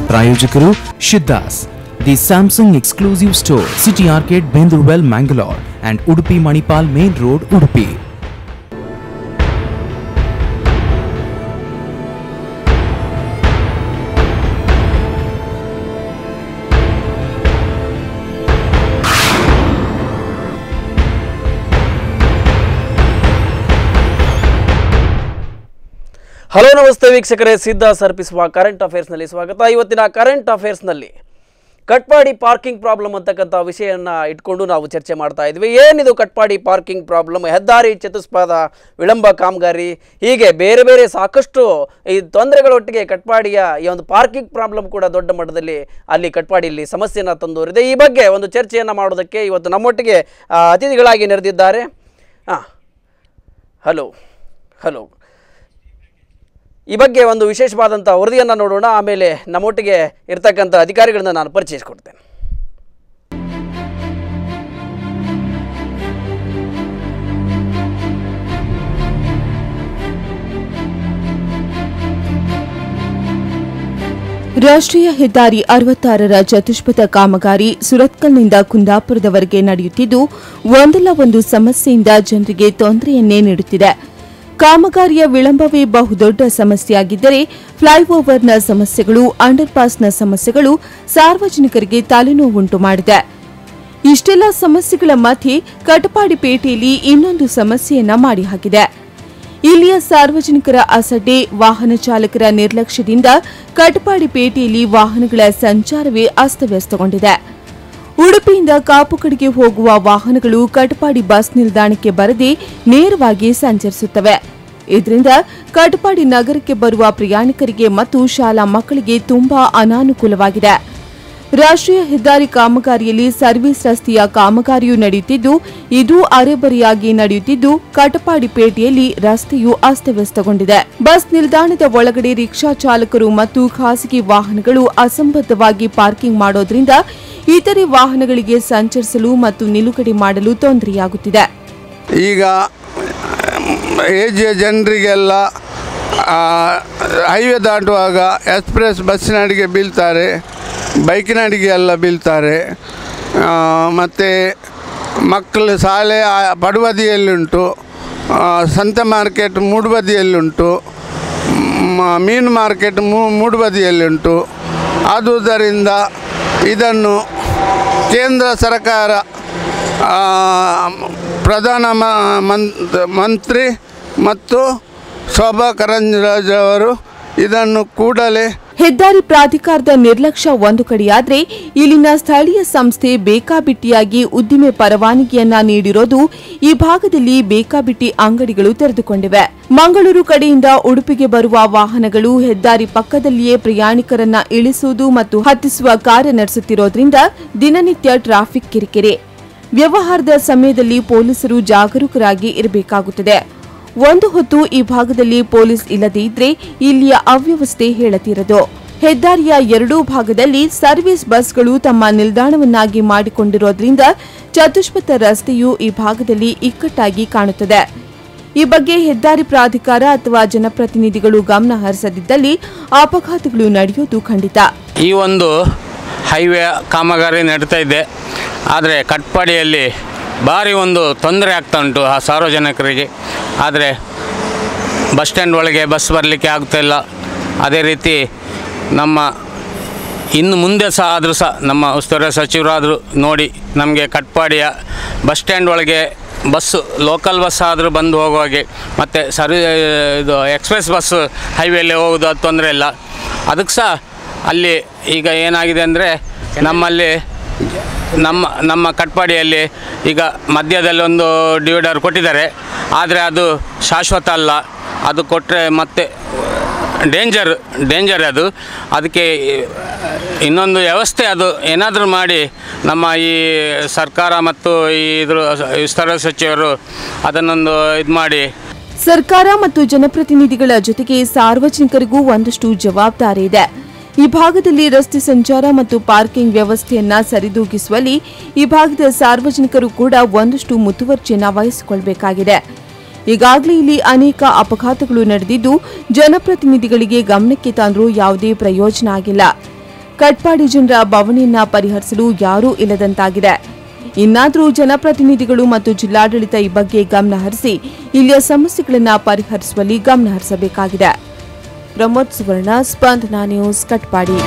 ಪ್ರಾಯೋಜಕರು Siddhas the Samsung exclusive store, city arcade, Bendurwell, Mangalore and Udupi Manipal main road, Udupi. Hello ನಮಸ್ತೆ ವೀಕ್ಷಕರೇ, ಸಿದ್ದಾಸ್ ಅರ್ಪಿಸುವ ಕರೆಂಟ್ ಅಫೇರ್ಸ್ನಲ್ಲಿ ಸ್ವಾಗತ. ಇವತ್ತಿನ ಕರೆಂಟ್ ಅಫೇರ್ಸ್ನಲ್ಲಿ ಕಟ್ಪಾಡಿ ಪಾರ್ಕಿಂಗ್ ಪ್ರಾಬ್ಲಮ್ ಅಂತಕ್ಕಂಥ ವಿಷಯವನ್ನು ಇಟ್ಕೊಂಡು ನಾವು ಚರ್ಚೆ ಮಾಡ್ತಾ ಇದ್ವಿ. ಏನಿದು ಕಟ್ಪಾಡಿ ಪಾರ್ಕಿಂಗ್ ಪ್ರಾಬ್ಲಮ್, ಹೆದ್ದಾರಿ ಚತುಷ್ಪಥ ವಿಳಂಬ ಕಾಮಗಾರಿ, ಹೀಗೆ ಬೇರೆ ಬೇರೆ ಸಾಕಷ್ಟು ಈ ತೊಂದರೆಗಳೊಟ್ಟಿಗೆ ಕಟ್ಪಾಡಿಯ ಈ ಒಂದು ಪಾರ್ಕಿಂಗ್ ಪ್ರಾಬ್ಲಮ್ ಕೂಡ ದೊಡ್ಡ ಮಟ್ಟದಲ್ಲಿ ಅಲ್ಲಿ ಕಟ್ಪಾಡಿಯಲ್ಲಿ ಸಮಸ್ಯೆಯನ್ನು ತಂದೂರಿದೆ. ಈ ಬಗ್ಗೆ ಒಂದು ಚರ್ಚೆಯನ್ನು ಮಾಡೋದಕ್ಕೆ ಇವತ್ತು ನಮ್ಮೊಟ್ಟಿಗೆ ಅತಿಥಿಗಳಾಗಿ ನೆರೆದಿದ್ದಾರೆ. ಹಲೋ ಹಲೋ ಈ ಬಗ್ಗೆ ಒಂದು ವಿಶೇಷವಾದಂಥ ವರದಿಯನ್ನು ನೋಡೋಣ. ಆಮೇಲೆ ನಮ್ಮೊಟ್ಟಿಗೆ ಇರ್ತಕ್ಕಂಥ ಅಧಿಕಾರಿಗಳನ್ನ ನಾನು ಪರಿಚಯಿಸಿಕೊಡ್ತೇನೆ. ರಾಷ್ಟ್ರೀಯ ಹೆದ್ದಾರಿ 66ರ ಚತುಷ್ಪಥ ಕಾಮಗಾರಿ ಸುರತ್ಕಲ್ನಿಂದ ಕುಂದಾಪುರದವರೆಗೆ ನಡೆಯುತ್ತಿದ್ದು, ಒಂದಲ್ಲ ಒಂದು ಸಮಸ್ಯೆಯಿಂದ ಜನರಿಗೆ ತೊಂದರೆಯನ್ನೇ ನೀಡುತ್ತಿದೆ. ಕಾಮಗಾರಿಯ ವಿಳಂಬವೇ ಬಹುದೊಡ್ಡ ಸಮಸ್ಯೆಯಾಗಿದ್ದರೆ, ಫ್ಲೈಓವರ್ನ ಸಮಸ್ಯೆಗಳು, ಅಂಡರ್ಪಾಸ್ನ ಸಮಸ್ಯೆಗಳು ಸಾರ್ವಜನಿಕರಿಗೆ ತಲೆನೋವುಂಟು ಮಾಡಿದೆ. ಇಷ್ಟೆಲ್ಲ ಸಮಸ್ಯೆಗಳ ಮಧ್ಯೆ ಕಟಪಾಡಿ ಪೇಟೆಯಲ್ಲಿ ಇನ್ನೊಂದು ಸಮಸ್ಯೆಯನ್ನ ಮಾಡಿ ಹಾಕಿದೆ. ಇಲ್ಲಿಯ ಸಾರ್ವಜನಿಕರ ಅಸಡ್ಡೆ, ವಾಹನ ಚಾಲಕರ ನಿರ್ಲಕ್ಷ್ಯದಿಂದ ಕಟಪಾಡಿ ಪೇಟೆಯಲ್ಲಿ ವಾಹನಗಳ ಸಂಚಾರವೇ ಅಸ್ತವ್ಯಸ್ತಗೊಂಡಿದೆ. ಉಡುಪಿಯಿಂದ ಕಾಪುಕಡೆಗೆ ಹೋಗುವ ವಾಹನಗಳು ಕಟಪಾಡಿ ಬಸ್ ನಿಲ್ದಾಣಕ್ಕೆ ಬರದೆ ನೇರವಾಗಿ ಸಂಚರಿಸುತ್ತವೆ. ಇದರಿಂದ ಕಟಪಾಡಿ ನಗರಕ್ಕೆ ಬರುವ ಪ್ರಯಾಣಿಕರಿಗೆ ಮತ್ತು ಶಾಲಾ ಮಕ್ಕಳಿಗೆ ತುಂಬಾ ಅನಾನುಕೂಲವಾಗಿದೆ. ರಾಷ್ಟ್ರೀಯ ಹೆದ್ದಾರಿ ಕಾಮಗಾರಿಯಲ್ಲಿ ಸರ್ವಿಸ್ ರಸ್ತೆಯ ಕಾಮಗಾರಿಯೂ ನಡೆಯುತ್ತಿದ್ದು, ಇದು ಅರೆಬರೆಯಾಗಿ ನಡೆಯುತ್ತಿದ್ದು, ಕಟಪಾಡಿ ಪೇಟೆಯಲ್ಲಿ ರಸ್ತೆಯು ಅಸ್ತವ್ಯಸ್ತಗೊಂಡಿದೆ. ಬಸ್ ನಿಲ್ದಾಣದ ಒಳಗಡೆ ರಿಕ್ಷಾ ಚಾಲಕರು ಮತ್ತು ಖಾಸಗಿ ವಾಹನಗಳು ಅಸಂಬದ್ಧವಾಗಿ ಪಾರ್ಕಿಂಗ್ ಮಾಡೋದ್ರಿಂದ ಇತರೆ ವಾಹನಗಳಿಗೆ ಸಂಚರಿಸಲು ಮತ್ತು ನಿಲುಗಡೆ ಮಾಡಲು ತೊಂದರೆಯಾಗುತ್ತಿದೆ. ಈಗ ಏಜಿಯ ಜನರಿಗೆಲ್ಲ ಹೈವೇ ದಾಟುವಾಗ ಎಕ್ಸ್ಪ್ರೆಸ್ ಬಸ್ಸಿನ ಅಡಿಗೆ ಬೀಳ್ತಾರೆ, ಬೈಕಿನ ಅಡಿಗೆ ಎಲ್ಲ ಬೀಳ್ತಾರೆ. ಮತ್ತು ಮಕ್ಕಳು ಶಾಲೆ ಪಡುಬದಿಯಲ್ಲುಂಟು, ಸಂತೆ ಮಾರ್ಕೆಟ್ ಮೂಡುಬದಿಯಲ್ಲುಂಟು, ಮೀನು ಮಾರ್ಕೆಟ್ ಮೂಡುಬದಿಯಲ್ಲುಂಟು. ಆದುದರಿಂದ ಇದನ್ನು ಕೇಂದ್ರ ಸರ್ಕಾರ ಪ್ರಧಾನ ಮಂತ್ರಿ ಮತ್ತು ಶೋಭಾ ಕರಂದ್ಲಾಜೆ ಅವರು ಇದನ್ನು ಕೂಡಲೇ ಹೆದ್ದಾರಿ ಪ್ರಾಧಿಕಾರದ ನಿರ್ಲಕ್ಷ್ಯ ಒಂದು ಕಡೆಯಾದರೆ, ಇಲ್ಲಿನ ಸ್ಥಳೀಯ ಸಂಸ್ಥೆ ಬೇಕಾಬಿಟ್ಟಿಯಾಗಿ ಉದ್ದಿಮೆ ಪರವಾನಗಿಯನ್ನ ನೀಡಿರೋದು ಈ ಭಾಗದಲ್ಲಿ ಬೇಕಾಬಿಟ್ಟಿ ಅಂಗಡಿಗಳು ತೆರೆದುಕೊಂಡಿವೆ. ಮಂಗಳೂರು ಕಡೆಯಿಂದ ಉಡುಪಿಗೆ ಬರುವ ವಾಹನಗಳು ಹೆದ್ದಾರಿ ಪಕ್ಕದಲ್ಲಿಯೇ ಪ್ರಯಾಣಿಕರನ್ನ ಇಳಿಸುವುದು ಮತ್ತು ಹತ್ತಿಸುವ ಕಾರ್ಯ ನಡೆಸುತ್ತಿರೋದ್ರಿಂದ ದಿನನಿತ್ಯ ಟ್ರಾಫಿಕ್ ಕಿರಿಕಿರಿ. ವ್ಯವಹಾರದ ಸಮಯದಲ್ಲಿ ಪೊಲೀಸರು ಜಾಗರೂಕರಾಗಿ ಇರಬೇಕಾಗುತ್ತದೆ. ಒಂದು ಹೊತ್ತು ಈ ಭಾಗದಲ್ಲಿ ಪೊಲೀಸ್ ಇಲ್ಲದೇ ಇದ್ರೆ ಇಲ್ಲಿಯ ಅವ್ಯವಸ್ಥೆ ಹೇಳತೀರದು. ಹೆದ್ದಾರಿಯ ಎರಡೂ ಭಾಗದಲ್ಲಿ ಸರ್ವಿಸ್ ಬಸ್ಗಳು ತಮ್ಮ ನಿಲ್ದಾಣವನ್ನಾಗಿ ಮಾಡಿಕೊಂಡಿರೋದ್ರಿಂದ ಚತುಷ್ಪಥ ರಸ್ತೆಯು ಈ ಭಾಗದಲ್ಲಿ ಇಕ್ಕಟ್ಟಾಗಿ ಕಾಣುತ್ತದೆ. ಈ ಬಗ್ಗೆ ಹೆದ್ದಾರಿ ಪ್ರಾಧಿಕಾರ ಅಥವಾ ಜನಪ್ರತಿನಿಧಿಗಳು ಗಮನ ಹರಿಸದಿದ್ದಲ್ಲಿ ಅಪಘಾತಗಳು ನಡೆಯುವುದು ಖಂಡಿತ. ಈ ಒಂದು ಹೈವೇ ಕಾಮಗಾರಿ ನಡೀತಾ ಇದೆ, ಆದರೆ ಕಟ್ಪಾಡಿಯಲ್ಲಿ ಭಾರಿ ಒಂದು ತೊಂದರೆ ಆಗ್ತಾ ಉಂಟು ಆ ಸಾರ್ವಜನಿಕರಿಗೆ. ಆದರೆ ಬಸ್ ಸ್ಟ್ಯಾಂಡ್ ಒಳಗೆ ಬಸ್ ಬರಲಿಕ್ಕೆ ಆಗ್ತಾಯಿಲ್ಲ. ಅದೇ ರೀತಿ ನಮ್ಮ ಇನ್ನು ಮುಂದೆ ಸಹ ಆದರೂ ಸಹ ನಮ್ಮ ಉಸ್ತುವಾರಿ ಸಚಿವರಾದರೂ ನೋಡಿ ನಮಗೆ ಕಟ್ಪಾಡಿಯ ಬಸ್ ಸ್ಟ್ಯಾಂಡ್ ಒಳಗೆ ಬಸ್ಸು ಲೋಕಲ್ ಬಸ್ ಆದರೂ ಬಂದು ಹೋಗುವಾಗೆ, ಮತ್ತು ಇದು ಎಕ್ಸ್ಪ್ರೆಸ್ ಬಸ್ಸು ಹೈವೇಲಿ ಹೋಗೋದು ಅದು ತೊಂದರೆ ಇಲ್ಲ. ಅದಕ್ಕೆ ಸಹ ಅಲ್ಲಿ ಈಗ ಏನಾಗಿದೆ ಅಂದರೆ ನಮ್ಮಲ್ಲಿ ನಮ್ಮ ಕಟ್ಪಾಡಿಯಲ್ಲಿ ಈಗ ಮಧ್ಯದಲ್ಲಿ ಒಂದು ಡಿವೈಡರ್ ಕೊಟ್ಟಿದ್ದಾರೆ, ಆದರೆ ಅದು ಶಾಶ್ವತ ಅಲ್ಲ. ಅದು ಕೊಟ್ಟರೆ ಮತ್ತೆ ಡೇಂಜರ್ ಅದು. ಅದಕ್ಕೆ ಇನ್ನೊಂದು ವ್ಯವಸ್ಥೆ ಅದು ಏನಾದರೂ ಮಾಡಿ ನಮ್ಮ ಈ ಸರ್ಕಾರ ಮತ್ತು ಇದ್ರ ವಿಸ್ತಾರ ಸಚಿವರು ಅದನ್ನೊಂದು ಇದು ಮಾಡಿ. ಸರ್ಕಾರ ಮತ್ತು ಜನಪ್ರತಿನಿಧಿಗಳ ಜೊತೆಗೆ ಸಾರ್ವಜನಿಕರಿಗೂ ಒಂದಷ್ಟು ಜವಾಬ್ದಾರಿ ಇದೆ. ಈ ಭಾಗದಲ್ಲಿ ರಸ್ತೆ ಸಂಚಾರ ಮತ್ತು ಪಾರ್ಕಿಂಗ್ ವ್ಯವಸ್ಥೆಯನ್ನ ಸರಿದೂಗಿಸುವಲ್ಲಿ ಈ ಭಾಗದ ಸಾರ್ವಜನಿಕರು ಕೂಡ ಒಂದಷ್ಟು ಮುತುವರ್ಜಿಯನ್ನು ವಹಿಸಿಕೊಳ್ಳಬೇಕಾಗಿದೆ. ಈಗಾಗಲೇ ಇಲ್ಲಿ ಅನೇಕ ಅಪಘಾತಗಳು ನಡೆದಿದ್ದು ಜನಪ್ರತಿನಿಧಿಗಳಿಗೆ ಗಮನಕ್ಕೆ ತಂದರೂ ಯಾವುದೇ ಪ್ರಯೋಜನ ಆಗಿಲ್ಲ. ಕಟ್ಪಾಡಿ ಜನರ ಬವಣೆಯನ್ನ ಪರಿಹರಿಸಲು ಯಾರೂ ಇಲ್ಲದಂತಾಗಿದೆ. ಇನ್ನಾದರೂ ಜನಪ್ರತಿನಿಧಿಗಳು ಮತ್ತು ಜಿಲ್ಲಾಡಳಿತ ಈ ಬಗ್ಗೆ ಗಮನ ಹರಿಸಿ ಇಲ್ಲಿಯ ಸಮಸ್ಯೆಗಳನ್ನು ಪರಿಹರಿಸುವಲ್ಲಿ ಗಮನ ಹರಿಸಬೇಕಾಗಿದೆ. ಪ್ರಮೋದ್ ಸುವರ್ಣ, ಸ್ಪಂದನ ನ್ಯೂಸ್, ಕಟ್ಪಾಡಿ.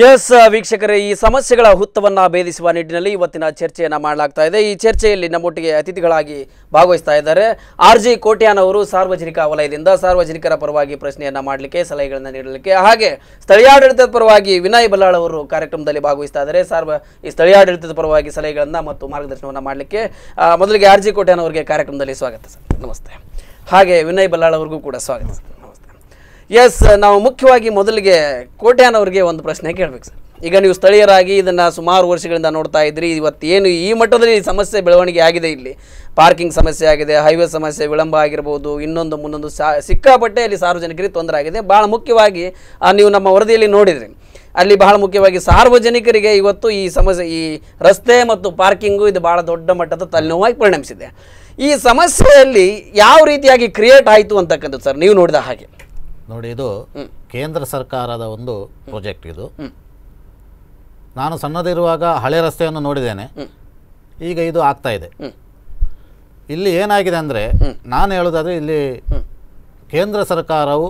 ಎಸ್ ವೀಕ್ಷಕರೇ, ಈ ಸಮಸ್ಯೆಗಳ ಹುತ್ತವನ್ನು ಭೇದಿಸುವ ನಿಟ್ಟಿನಲ್ಲಿ ಇವತ್ತಿನ ಚರ್ಚೆಯನ್ನು ಮಾಡಲಾಗ್ತಾ ಇದೆ. ಈ ಚರ್ಚೆಯಲ್ಲಿ ನಮ್ಮೊಟ್ಟಿಗೆ ಅತಿಥಿಗಳಾಗಿ ಭಾಗವಹಿಸ್ತಾ ಇದ್ದಾರೆ RG ಕೋಟ್ಯಾನ್ ಅವರು. ಸಾರ್ವಜನಿಕ ವಲಯದಿಂದ ಸಾರ್ವಜನಿಕರ ಪರವಾಗಿ ಪ್ರಶ್ನೆಯನ್ನು ಮಾಡಲಿಕ್ಕೆ, ಸಲಹೆಗಳನ್ನು ನೀಡಲಿಕ್ಕೆ, ಹಾಗೆ ಸ್ಥಳೀಯಾಡಳಿತದ ಪರವಾಗಿ ವಿನಯ್ ಬಲ್ಲಾಳ್ ಅವರು ಕಾರ್ಯಕ್ರಮದಲ್ಲಿ ಭಾಗವಹಿಸ್ತಾ ಇದ್ದಾರೆ. ಈ ಸ್ಥಳೀಯಾಡಳಿತದ ಪರವಾಗಿ ಸಲಹೆಗಳನ್ನು ಮತ್ತು ಮಾರ್ಗದರ್ಶನವನ್ನು ಮಾಡಲಿಕ್ಕೆ ಮೊದಲಿಗೆ RG ಕೋಟ್ಯಾನ್ ಅವರಿಗೆ ಕಾರ್ಯಕ್ರಮದಲ್ಲಿ ಸ್ವಾಗತ ಸರ್. ನಮಸ್ತೆ. ಹಾಗೆ ವಿನಯ್ ಬಲ್ಲಾಳ್ ಅವ್ರಿಗೂ ಕೂಡ ಸ್ವಾಗತ ಸರ್. ಎಸ್, ನಾವು ಮುಖ್ಯವಾಗಿ ಮೊದಲಿಗೆ ಕೋಟ್ಯಾನ್ ಅವರಿಗೆ ಒಂದು ಪ್ರಶ್ನೆ ಕೇಳಬೇಕು ಸರ್. ಈಗ ನೀವು ಸ್ಥಳೀಯರಾಗಿ ಇದನ್ನು ಸುಮಾರು ವರ್ಷಗಳಿಂದ ನೋಡ್ತಾ ಇದ್ರಿ. ಇವತ್ತೇನು ಈ ಮಟ್ಟದಲ್ಲಿ ಸಮಸ್ಯೆ ಬೆಳವಣಿಗೆ ಆಗಿದೆ, ಇಲ್ಲಿ ಪಾರ್ಕಿಂಗ್ ಸಮಸ್ಯೆ ಆಗಿದೆ, ಹೈವೇ ಸಮಸ್ಯೆ ವಿಳಂಬ ಆಗಿರ್ಬೋದು, ಇನ್ನೊಂದು ಮುನ್ನೊಂದು ಸಿಕ್ಕಾಪಟ್ಟೆ ಅಲ್ಲಿ ಸಾರ್ವಜನಿಕರಿಗೆ ತೊಂದರೆ ಆಗಿದೆ. ಭಾಳ ಮುಖ್ಯವಾಗಿ ನೀವು ನಮ್ಮ ವರದಿಯಲ್ಲಿ ನೋಡಿದ್ರಿ, ಅಲ್ಲಿ ಬಹಳ ಮುಖ್ಯವಾಗಿ ಸಾರ್ವಜನಿಕರಿಗೆ ಇವತ್ತು ಈ ಸಮಸ್ಯೆ, ಈ ರಸ್ತೆ ಮತ್ತು ಪಾರ್ಕಿಂಗು ಇದು ಭಾಳ ದೊಡ್ಡ ಮಟ್ಟದ ತಲೆನೋವಾಗಿ ಪರಿಣಮಿಸಿದೆ. ಈ ಸಮಸ್ಯೆಯಲ್ಲಿ ಯಾವ ರೀತಿಯಾಗಿ ಕ್ರಿಯೇಟ್ ಆಯಿತು ಅಂತಕ್ಕಂಥದ್ದು ಸರ್ ನೀವು ನೋಡಿದ ಹಾಗೆ? ನೋಡಿ, ಇದು ಕೇಂದ್ರ ಸರ್ಕಾರದ ಒಂದು ಪ್ರಾಜೆಕ್ಟ್. ಇದು ನಾನು ಸಣ್ಣದಿರುವಾಗ ಹಳೆ ರಸ್ತೆಯನ್ನು ನೋಡಿದ್ದೇನೆ, ಈಗ ಇದು ಆಗ್ತಾ ಇದೆ. ಇಲ್ಲಿ ಏನಾಗಿದೆ ಅಂದರೆ, ನಾನು ಹೇಳೋದಾದರೆ ಇಲ್ಲಿ ಕೇಂದ್ರ ಸರ್ಕಾರವು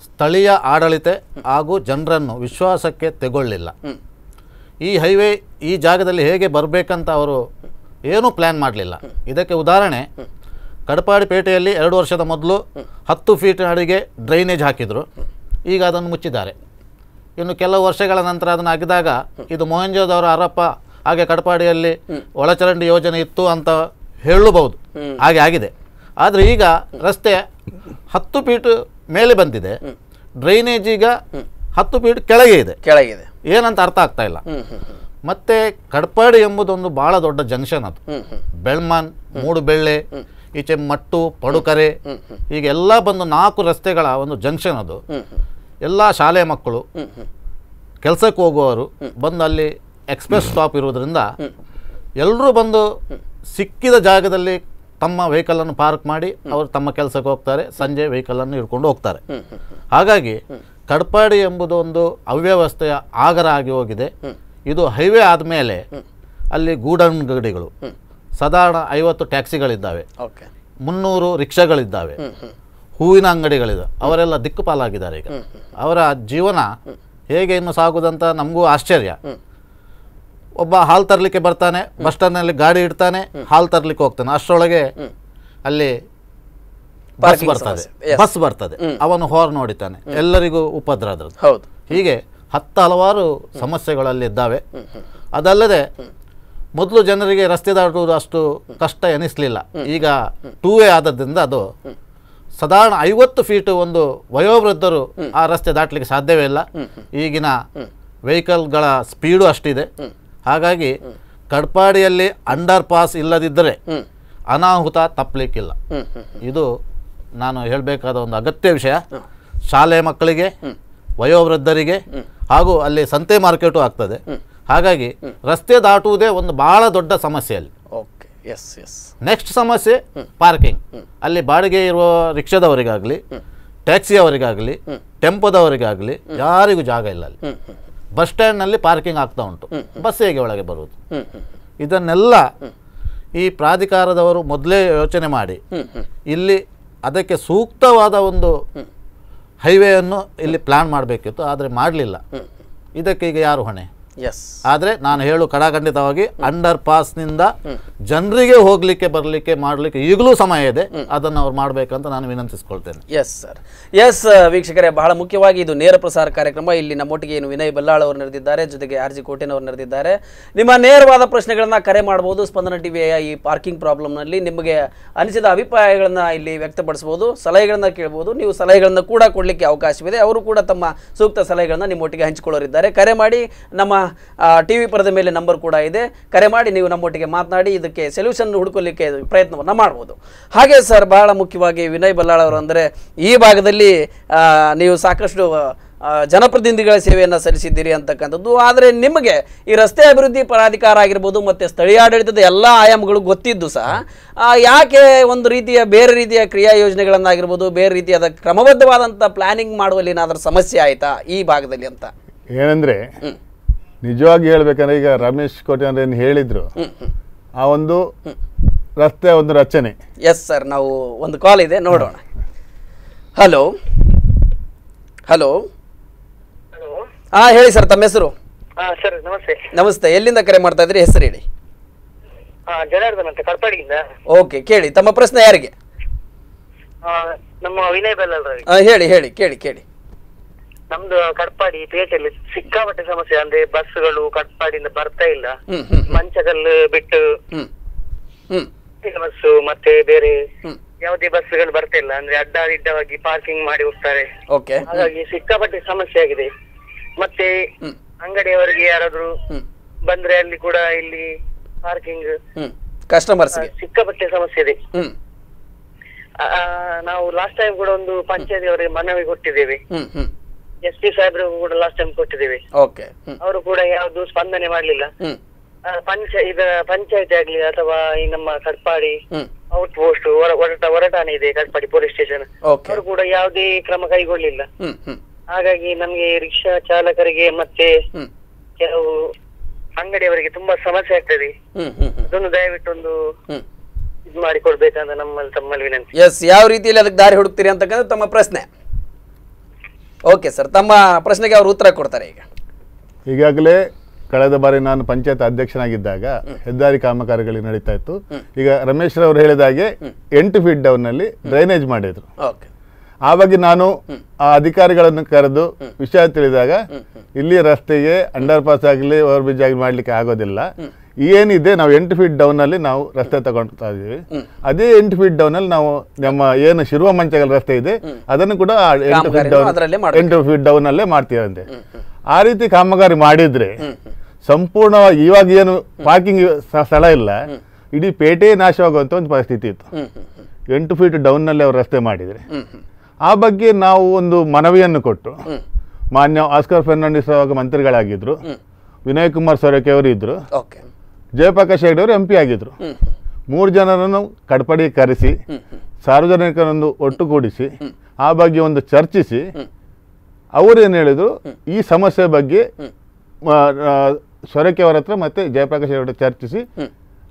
ಸ್ಥಳೀಯ ಆಡಳಿತ ಹಾಗೂ ಜನರನ್ನು ವಿಶ್ವಾಸಕ್ಕೆ ತೆಗೊಳ್ಳಿಲ್ಲ. ಈ ಹೈವೇ ಈ ಜಾಗದಲ್ಲಿ ಹೇಗೆ ಬರಬೇಕಂತ ಅವರು ಏನೂ ಪ್ಲ್ಯಾನ್ ಮಾಡಲಿಲ್ಲ. ಇದಕ್ಕೆ ಉದಾಹರಣೆ, ಕಡಪಾಡಿ ಪೇಟೆಯಲ್ಲಿ 2 ವರ್ಷದ ಮೊದಲು 10 ಫೀಟ್ ಅಡಿಗೆ ಡ್ರೈನೇಜ್ ಹಾಕಿದರು, ಈಗ ಅದನ್ನು ಮುಚ್ಚಿದ್ದಾರೆ. ಇನ್ನು ಕೆಲವು ವರ್ಷಗಳ ನಂತರ ಅದನ್ನು ಅಗಿದಾಗ ಇದು ಮೊಹಂಜೋದವರ ಹರಪ್ಪ ಹಾಗೆ ಕಡಪಾಡಿಯಲ್ಲಿ ಒಳಚರಂಡಿ ಯೋಜನೆ ಇತ್ತು ಅಂತ ಹೇಳಬಹುದು, ಹಾಗೆ ಆಗಿದೆ. ಆದರೆ ಈಗ ರಸ್ತೆ 10 ಫೀಟ್ ಮೇಲೆ ಬಂದಿದೆ, ಡ್ರೈನೇಜ್ ಈಗ 10 ಫೀಟ್ ಕೆಳಗೆ ಇದೆ. ಏನಂತ ಅರ್ಥ ಆಗ್ತಾ ಇಲ್ಲ. ಮತ್ತು ಕಡಪಾಡಿ ಎಂಬುದೊಂದು ಭಾಳ ದೊಡ್ಡ ಜಂಕ್ಷನ್. ಅದು ಬೆಳ್ಮನ್, ಮೂಡುಬೆಳ್ಳೆ, ಈಚೆ ಮಟ್ಟು, ಪಡುಕರೆ, ಹೀಗೆಲ್ಲ ಬಂದು 4 ರಸ್ತೆಗಳ ಒಂದು ಜಂಕ್ಷನ್. ಅದು ಎಲ್ಲ ಶಾಲೆ ಮಕ್ಕಳು, ಕೆಲಸಕ್ಕೆ ಹೋಗುವವರು ಬಂದು ಅಲ್ಲಿ ಎಕ್ಸ್ಪ್ರೆಸ್ ಸ್ಟಾಪ್ ಇರೋದ್ರಿಂದ ಎಲ್ಲರೂ ಬಂದು ಸಿಕ್ಕಿದ ಜಾಗದಲ್ಲಿ ತಮ್ಮ ವೆಹಿಕಲನ್ನು ಪಾರ್ಕ್ ಮಾಡಿ ಅವರು ತಮ್ಮ ಕೆಲಸಕ್ಕೆ ಹೋಗ್ತಾರೆ, ಸಂಜೆ ವೆಹಿಕಲನ್ನು ಹಿಡ್ಕೊಂಡು ಹೋಗ್ತಾರೆ. ಹಾಗಾಗಿ ಕಡಪಾಡಿ ಎಂಬುದು ಒಂದು ಅವ್ಯವಸ್ಥೆಯ ಆಗರ ಆಗಿ ಹೋಗಿದೆ. ಇದು ಹೈವೇ ಆದಮೇಲೆ ಅಲ್ಲಿ ಗೂಡನ್ ಗಡಿಗಳು, ಸಾಧಾರಣ 50 ಟ್ಯಾಕ್ಸಿಗಳಿದ್ದಾವೆ, 300 ರಿಕ್ಷಾಗಳಿದ್ದಾವೆ, ಹೂವಿನ ಅಂಗಡಿಗಳಿದ್ದಾವೆ. ಅವರೆಲ್ಲ ದಿಕ್ಕುಪಾಲಾಗಿದ್ದಾರೆ. ಈಗ ಅವರ ಜೀವನ ಹೇಗೆ ಇನ್ನು ಸಾಗುವುದಂತ ನಮಗೂ ಆಶ್ಚರ್ಯ. ಒಬ್ಬ ಹಾಲು ತರಲಿಕ್ಕೆ ಬರ್ತಾನೆ, ಬಸ್ ಸ್ಟ್ಯಾಂಡ್ನಲ್ಲಿ ಗಾಡಿ ಇಡ್ತಾನೆ, ಹಾಲು ತರಲಿಕ್ಕೆ ಹೋಗ್ತಾನೆ, ಅಷ್ಟರೊಳಗೆ ಅಲ್ಲಿ ಬಸ್ ಬರ್ತದೆ, ಅವನು ಹಾರ್ನ್ ಹೊಡಿತಾನೆ, ಎಲ್ಲರಿಗೂ ಉಪದ್ರ ಅದ್ರದ್ದು. ಹೀಗೆ ಹಲವಾರು ಸಮಸ್ಯೆಗಳಲ್ಲಿ ಇದ್ದಾವೆ. ಅದಲ್ಲದೆ ಮೊದಲು ಜನರಿಗೆ ರಸ್ತೆ ದಾಟುವುದು ಅಷ್ಟು ಕಷ್ಟ ಎನಿಸಲಿಲ್ಲ. ಈಗ 2 ವೇ ಆದದ್ರಿಂದ ಅದು ಸಾಧಾರಣ 50 ಫೀಟ್ ಒಂದು ವಯೋವೃದ್ಧರು ಆ ರಸ್ತೆ ದಾಟಲಿಕ್ಕೆ ಸಾಧ್ಯವೇ ಇಲ್ಲ. ಈಗಿನ ವೆಹಿಕಲ್ಗಳ ಸ್ಪೀಡು ಅಷ್ಟಿದೆ. ಹಾಗಾಗಿ ಕಡಪಾಡಿಯಲ್ಲಿ ಅಂಡರ್ ಪಾಸ್ ಇಲ್ಲದಿದ್ದರೆ ಅನಾಹುತ ತಪ್ಪಲಿಕ್ಕಿಲ್ಲ. ಇದು ನಾನು ಹೇಳಬೇಕಾದ ಒಂದು ಅಗತ್ಯ ವಿಷಯ. ಶಾಲೆ ಮಕ್ಕಳಿಗೆ, ವಯೋವೃದ್ಧರಿಗೆ, ಹಾಗೂ ಅಲ್ಲಿ ಸಂತೆ ಮಾರ್ಕೆಟು ಆಗ್ತದೆ. ಹಾಗಾಗಿ ರಸ್ತೆ ದಾಟುವುದೇ ಒಂದು ಬಹಳ ದೊಡ್ಡ ಸಮಸ್ಯೆ ಅಲ್ಲಿ. ನೆಕ್ಸ್ಟ್ ಸಮಸ್ಯೆ ಪಾರ್ಕಿಂಗ್. ಅಲ್ಲಿ ಬಾಡಿಗೆ ಇರುವ ರಿಕ್ಷಾದವರಿಗಾಗಲಿ, ಟ್ಯಾಕ್ಸಿಯವರಿಗಾಗಲಿ, ಟೆಂಪೋದವರಿಗಾಗಲಿ ಯಾರಿಗೂ ಜಾಗ ಇಲ್ಲ. ಅಲ್ಲಿ ಬಸ್ ಸ್ಟ್ಯಾಂಡ್ನಲ್ಲಿ ಪಾರ್ಕಿಂಗ್ ಆಗ್ತಾ ಉಂಟು, ಬಸ್ ಹೇಗೆ ಒಳಗೆ ಬರುವುದು? ಇದನ್ನೆಲ್ಲ ಈ ಪ್ರಾಧಿಕಾರದವರು ಮೊದಲೇ ಯೋಚನೆ ಮಾಡಿ ಇಲ್ಲಿ ಅದಕ್ಕೆ ಸೂಕ್ತವಾದ ಒಂದು ಹೈವೇಯನ್ನು ಇಲ್ಲಿ ಪ್ಲಾನ್ ಮಾಡಬೇಕಿತ್ತು, ಆದರೆ ಮಾಡಲಿಲ್ಲ. ಇದಕ್ಕೆ ಈಗ ಯಾರು ಹೊಣೆ? ಆದರೆ ನಾನು ಹೇಳು ಕಡಾಖಂಡಿತವಾಗಿ ಅಂಡರ್ ಪಾಸ್ನಿಂದ ಜನರಿಗೆ ಹೋಗಲಿಕ್ಕೆ ಬರಲಿಕ್ಕೆ ಮಾಡಲಿಕ್ಕೆ ಈಗಲೂ ಸಮಯ ಇದೆ. ಅದನ್ನು ಅವ್ರು ಮಾಡಬೇಕಂತ ನಾನು ವಿನಂತಿಸ್ಕೊಳ್ತೇನೆ. S sir. ಎಸ್ ವೀಕ್ಷಕರೇ, ಬಹಳ ಮುಖ್ಯವಾಗಿ ಇದು ನೇರ ಪ್ರಸಾರ ಕಾರ್ಯಕ್ರಮ. ಇಲ್ಲಿ ನಮ್ಮೊಟ್ಟಿಗೆ ಏನು ವಿನಯ್ ಬಲ್ಲಾಳ್ ಅವರು ನಡೆದಿದ್ದಾರೆ, ಜೊತೆಗೆ RG ಕೋಟ್ಯಾನ್ ಅವರು ನಡೆದಿದ್ದಾರೆ. ನಿಮ್ಮ ನೇರವಾದ ಪ್ರಶ್ನೆಗಳನ್ನ ಕರೆ ಮಾಡಬಹುದು. ಸ್ಪಂದನ ಟಿವಿಯ ಈ ಪಾರ್ಕಿಂಗ್ ಪ್ರಾಬ್ಲಮ್ನಲ್ಲಿ ನಿಮಗೆ ಅನಿಸಿದ ಅಭಿಪ್ರಾಯಗಳನ್ನ ಇಲ್ಲಿ ವ್ಯಕ್ತಪಡಿಸಬಹುದು, ಸಲಹೆಗಳನ್ನ ಕೇಳಬಹುದು. ನೀವು ಸಲಹೆಗಳನ್ನ ಕೂಡ ಕೊಡಲಿಕ್ಕೆ ಅವಕಾಶವಿದೆ. ಅವರು ಕೂಡ ತಮ್ಮ ಸೂಕ್ತ ಸಲಹೆಗಳನ್ನ ನಿಮ್ಮೊಟ್ಟಿಗೆ ಹಂಚಿಕೊಳ್ಳೋರಿದ್ದಾರೆ. ಕರೆ ಮಾಡಿ. ನಮ್ಮ ಟಿವಿ ಪರದ ಮೇಲೆ ನಂಬರ್ ಕೂಡ ಇದೆ, ಕರೆ ಮಾಡಿ ನೀವು ನಮ್ಮೊಟ್ಟಿಗೆ ಮಾತನಾಡಿ ಇದಕ್ಕೆ ಸೊಲ್ಯೂಷನ್ ಹುಡುಕಲಿಕ್ಕೆ ಪ್ರಯತ್ನವನ್ನು ಮಾಡಬಹುದು. ಹಾಗೆ ಸರ್, ಬಹಳ ಮುಖ್ಯವಾಗಿ ವಿನಯ್ ಬಲ್ಲಾಳ್ ಅವರು ಅಂದರೆ ಈ ಭಾಗದಲ್ಲಿ ನೀವು ಸಾಕಷ್ಟು ಜನಪ್ರತಿನಿಧಿಗಳ ಸೇವೆಯನ್ನು ಸಲ್ಲಿಸಿದ್ದೀರಿ ಅಂತಕ್ಕಂಥದ್ದು. ಆದರೆ ನಿಮಗೆ ಈ ರಸ್ತೆ ಅಭಿವೃದ್ಧಿ ಪ್ರಾಧಿಕಾರ ಆಗಿರ್ಬೋದು ಮತ್ತು ಸ್ಥಳೀಯ ಆಡಳಿತದ ಎಲ್ಲ ಆಯಾಮಗಳು ಗೊತ್ತಿದ್ದು ಸಹ ಯಾಕೆ ಒಂದು ರೀತಿಯ ಬೇರೆ ರೀತಿಯ ಕ್ರಿಯಾ ಯೋಜನೆಗಳನ್ನಾಗಿರ್ಬೋದು ಬೇರೆ ರೀತಿಯಾದ ಕ್ರಮಬದ್ಧವಾದಂಥ ಪ್ಲಾನಿಂಗ್ ಮಾಡುವಲ್ಲಿ ಏನಾದರೂ ಸಮಸ್ಯೆ ಆಯಿತಾ ಈ ಭಾಗದಲ್ಲಿ ಅಂತ? ಏನಂದರೆ ನಿಜವಾಗಿ ಹೇಳ್ಬೇಕಂದ್ರೆ ಈಗ ರಮೇಶ್ ಕೋಟೆ ಅಂದ್ರೆ ಏನು ಹೇಳಿದ್ರು ಆ ಒಂದು ರಸ್ತೆ ಒಂದು ರಚನೆ. ಎಸ್ ಸರ್, ನಾವು ಒಂದು ಕಾಲ್ ಇದೆ ನೋಡೋಣ. ಹಲೋ ಹಲೋ ಹೇಳಿ ಸರ್, ತಮ್ಮ ಹೆಸರು? ಸರ್ ನಮಸ್ತೆ. ನಮಸ್ತೆ, ಎಲ್ಲಿಂದ ಕರೆ ಮಾಡ್ತಾ ಇದ್ರಿ? ಹೆಸರು ಹೇಳಿ. ಜನಾರ್ದನ್ ಅಂತ ಕಟ್ಪಾಡಿಯಿಂದ. ಓಕೆ, ಕೇಳಿ ತಮ್ಮ ಪ್ರಶ್ನೆ ಯಾರಿಗೆ? ನಮ್ಮ ವಿನಯ್ ಬೆಲ್ಲಲ್ರಿ. ಹೇಳಿ ಹೇಳಿ, ಕೇಳಿ ಕೇಳಿ. ನಮ್ದು ಕಟ್ಪಾಡಿ ಪೇಟೆಯಲ್ಲಿ ಸಿಕ್ಕಾಪಟ್ಟೆ ಸಮಸ್ಯೆ. ಅಂದ್ರೆ ಬಸ್ಗಳು ಕಟ್ಪಾಡಿಯಿಂದ ಬರ್ತಾ ಇಲ್ಲ. ಮಂಚಗಲ್ಲು ಬಿಟ್ಟು ಬಸ್ಸು ಮತ್ತೆ ಬೇರೆ ಯಾವುದೇ ಬಸ್ಗಳು ಬರ್ತಾ ಇಲ್ಲ. ಅಂದ್ರೆ ಅಡ್ಡಾದಿಡ್ಡವಾಗಿ ಪಾರ್ಕಿಂಗ್ ಮಾಡಿ ಹೋಗ್ತಾರೆ. ಹಾಗಾಗಿ ಸಿಕ್ಕಾಪಟ್ಟೆ ಸಮಸ್ಯೆ ಆಗಿದೆ. ಮತ್ತೆ ಅಂಗಡಿಯವರಿಗೆ ಯಾರಾದ್ರೂ ಬಂದ್ರೆ ಅಲ್ಲಿ ಕೂಡ ಇಲ್ಲಿ ಪಾರ್ಕಿಂಗ್ ಕಸ್ಟಮರ್ಸ್ ಸಿಕ್ಕಾಪಟ್ಟೆ ಸಮಸ್ಯೆ ಇದೆ. ನಾವು ಲಾಸ್ಟ್ ಟೈಮ್ ಕೂಡ ಒಂದು ಪಂಚಾಯತಿ ಅವರಿಗೆ ಮನವಿ ಕೊಟ್ಟಿದ್ದೇವೆ. SP ಸಾಹೇಬ್ರು ಕೂಡ ಲಾಸ್ಟ್ ಟೈಮ್ ಕೊಟ್ಟಿದ್ದೇವೆ. ಅವರು ಕೂಡ ಯಾವ್ದು ಸ್ಪಂದನೆ ಮಾಡ್ಲಿಲ್ಲ. ಪಂಚಾಯತಿ ಆಗ್ಲಿ ಅಥವಾ ಈ ನಮ್ಮ ಕಟ್ಪಾಡಿ ಔಟ್ ಪೋಸ್ಟ್ ಹೊರಟಾನೆ ಇದೆ ಕಟ್ಪಾಡಿ ಪೊಲೀಸ್ ಸ್ಟೇಷನ್, ಅವರು ಕೂಡ ಯಾವುದೇ ಕ್ರಮ ಕೈಗೊಳ್ಳಿಲ್ಲ. ಹಾಗಾಗಿ ನಮ್ಗೆ ರಿಕ್ಷಾ ಚಾಲಕರಿಗೆ ಮತ್ತೆ ಕೆಲವು ಅಂಗಡಿಯವರಿಗೆ ತುಂಬಾ ಸಮಸ್ಯೆ ಆಗ್ತದೆ. ಅದನ್ನು ದಯವಿಟ್ಟು ಒಂದು ಇದು ಮಾಡಿಕೊಡ್ಬೇಕಂತ ತಮ್ಮಲ್ಲಿ ವಿನಂತಿ. ಎಸ್, ಯಾವ ರೀತಿಯಲ್ಲಿ ಅದಕ್ಕೆ ದಾರಿ ಹುಡುಕ್ತೀರಿ ಅಂತಕ್ಕಂಥ ತಮ್ಮ ಪ್ರಶ್ನೆ. ಓಕೆ ಸರ್, ತಮ್ಮ ಪ್ರಶ್ನೆಗೆ ಅವರು ಉತ್ತರ ಕೊಡ್ತಾರೆ. ಈಗಾಗಲೇ ಕಳೆದ ಬಾರಿ ನಾನು ಪಂಚಾಯತ್ ಅಧ್ಯಕ್ಷನಾಗಿದ್ದಾಗ ಹೆದ್ದಾರಿ ಕಾಮಗಾರಿಗಳಿಗೆ ನಡೀತಾ ಇತ್ತು. ಈಗ ರಮೇಶ್ ರವರು ಹೇಳಿದ ಹಾಗೆ 8 ಫೀಟ್ ಡೌನ್ನಲ್ಲಿ ಡ್ರೈನೇಜ್ ಮಾಡಿದ್ರು. ಆವಾಗ ನಾನು ಆ ಅಧಿಕಾರಿಗಳನ್ನು ಕರೆದು ವಿಷಯ ತಿಳಿದಾಗ ಇಲ್ಲಿ ರಸ್ತೆಗೆ ಅಂಡರ್ ಪಾಸ್ ಆಗಲಿ ಓವರ್ ಬ್ರಿಡ್ಜ್ ಆಗಲಿ ಮಾಡ್ಲಿಕ್ಕೆ ಆಗೋದಿಲ್ಲ. ಏನಿದೆ ನಾವು 8 ಫೀಟ್ ಡೌನಲ್ಲಿ ನಾವು ರಸ್ತೆ ತಗೊಳ್ತಾ ಇದ್ದೀವಿ. ಅದೇ 8 ಫೀಟ್ ಡೌನಲ್ಲಿ ನಾವು ನಮ್ಮ ಏನು ಶಿರುವ ಮಂಚಗಲ್ ರಸ್ತೆ ಇದೆ ಅದನ್ನು ಕೂಡ 8 ಫೀಟ್ ಡೌನಲ್ಲೇ ಮಾಡ್ತೀವಂತೆ. ಆ ರೀತಿ ಕಾಮಗಾರಿ ಮಾಡಿದ್ರೆ ಸಂಪೂರ್ಣವಾಗಿ ಇವಾಗ ಏನು ಪಾರ್ಕಿಂಗ್ ಸ್ಥಳ ಇಲ್ಲ, ಇಡೀ ಪೇಟೆ ನಾಶವಾಗುವಂತ ಒಂದು ಪರಿಸ್ಥಿತಿ ಇತ್ತು. 8 ಫೀಟ್ ಡೌನ್ನಲ್ಲಿ ಅವರು ರಸ್ತೆ ಮಾಡಿದರೆ ಆ ಬಗ್ಗೆ ನಾವು ಒಂದು ಮನವಿಯನ್ನು ಕೊಟ್ಟು ಮಾನ್ಯ ಆಸ್ಕರ್ ಫೆರ್ನಾಂಡಿಸ್ ಆವಾಗ ಮಂತ್ರಿಗಳಾಗಿದ್ರು, ವಿನಯ್ ಕುಮಾರ್ ಸೊರಕೆ ಅವರು ಇದ್ರು, ಜಯಪ್ರಕಾಶ್ ಹೆಗ್ಡೆ ಅವರು MP ಆಗಿದ್ರು. 3 ಜನರನ್ನು ಕಟ್ಪಾಡಿಗೆ ಕರೆಸಿ ಸಾರ್ವಜನಿಕರನ್ನು ಒಟ್ಟುಗೂಡಿಸಿ ಆ ಬಗ್ಗೆ ಒಂದು ಚರ್ಚಿಸಿ ಅವರೇನು ಹೇಳಿದ್ರು, ಈ ಸಮಸ್ಯೆ ಬಗ್ಗೆ ಸೊರಕೆ ಅವರ ಹತ್ರ ಮತ್ತೆ ಜಯಪ್ರಕಾಶ್ ಹೆಗ್ಡೆ ಚರ್ಚಿಸಿ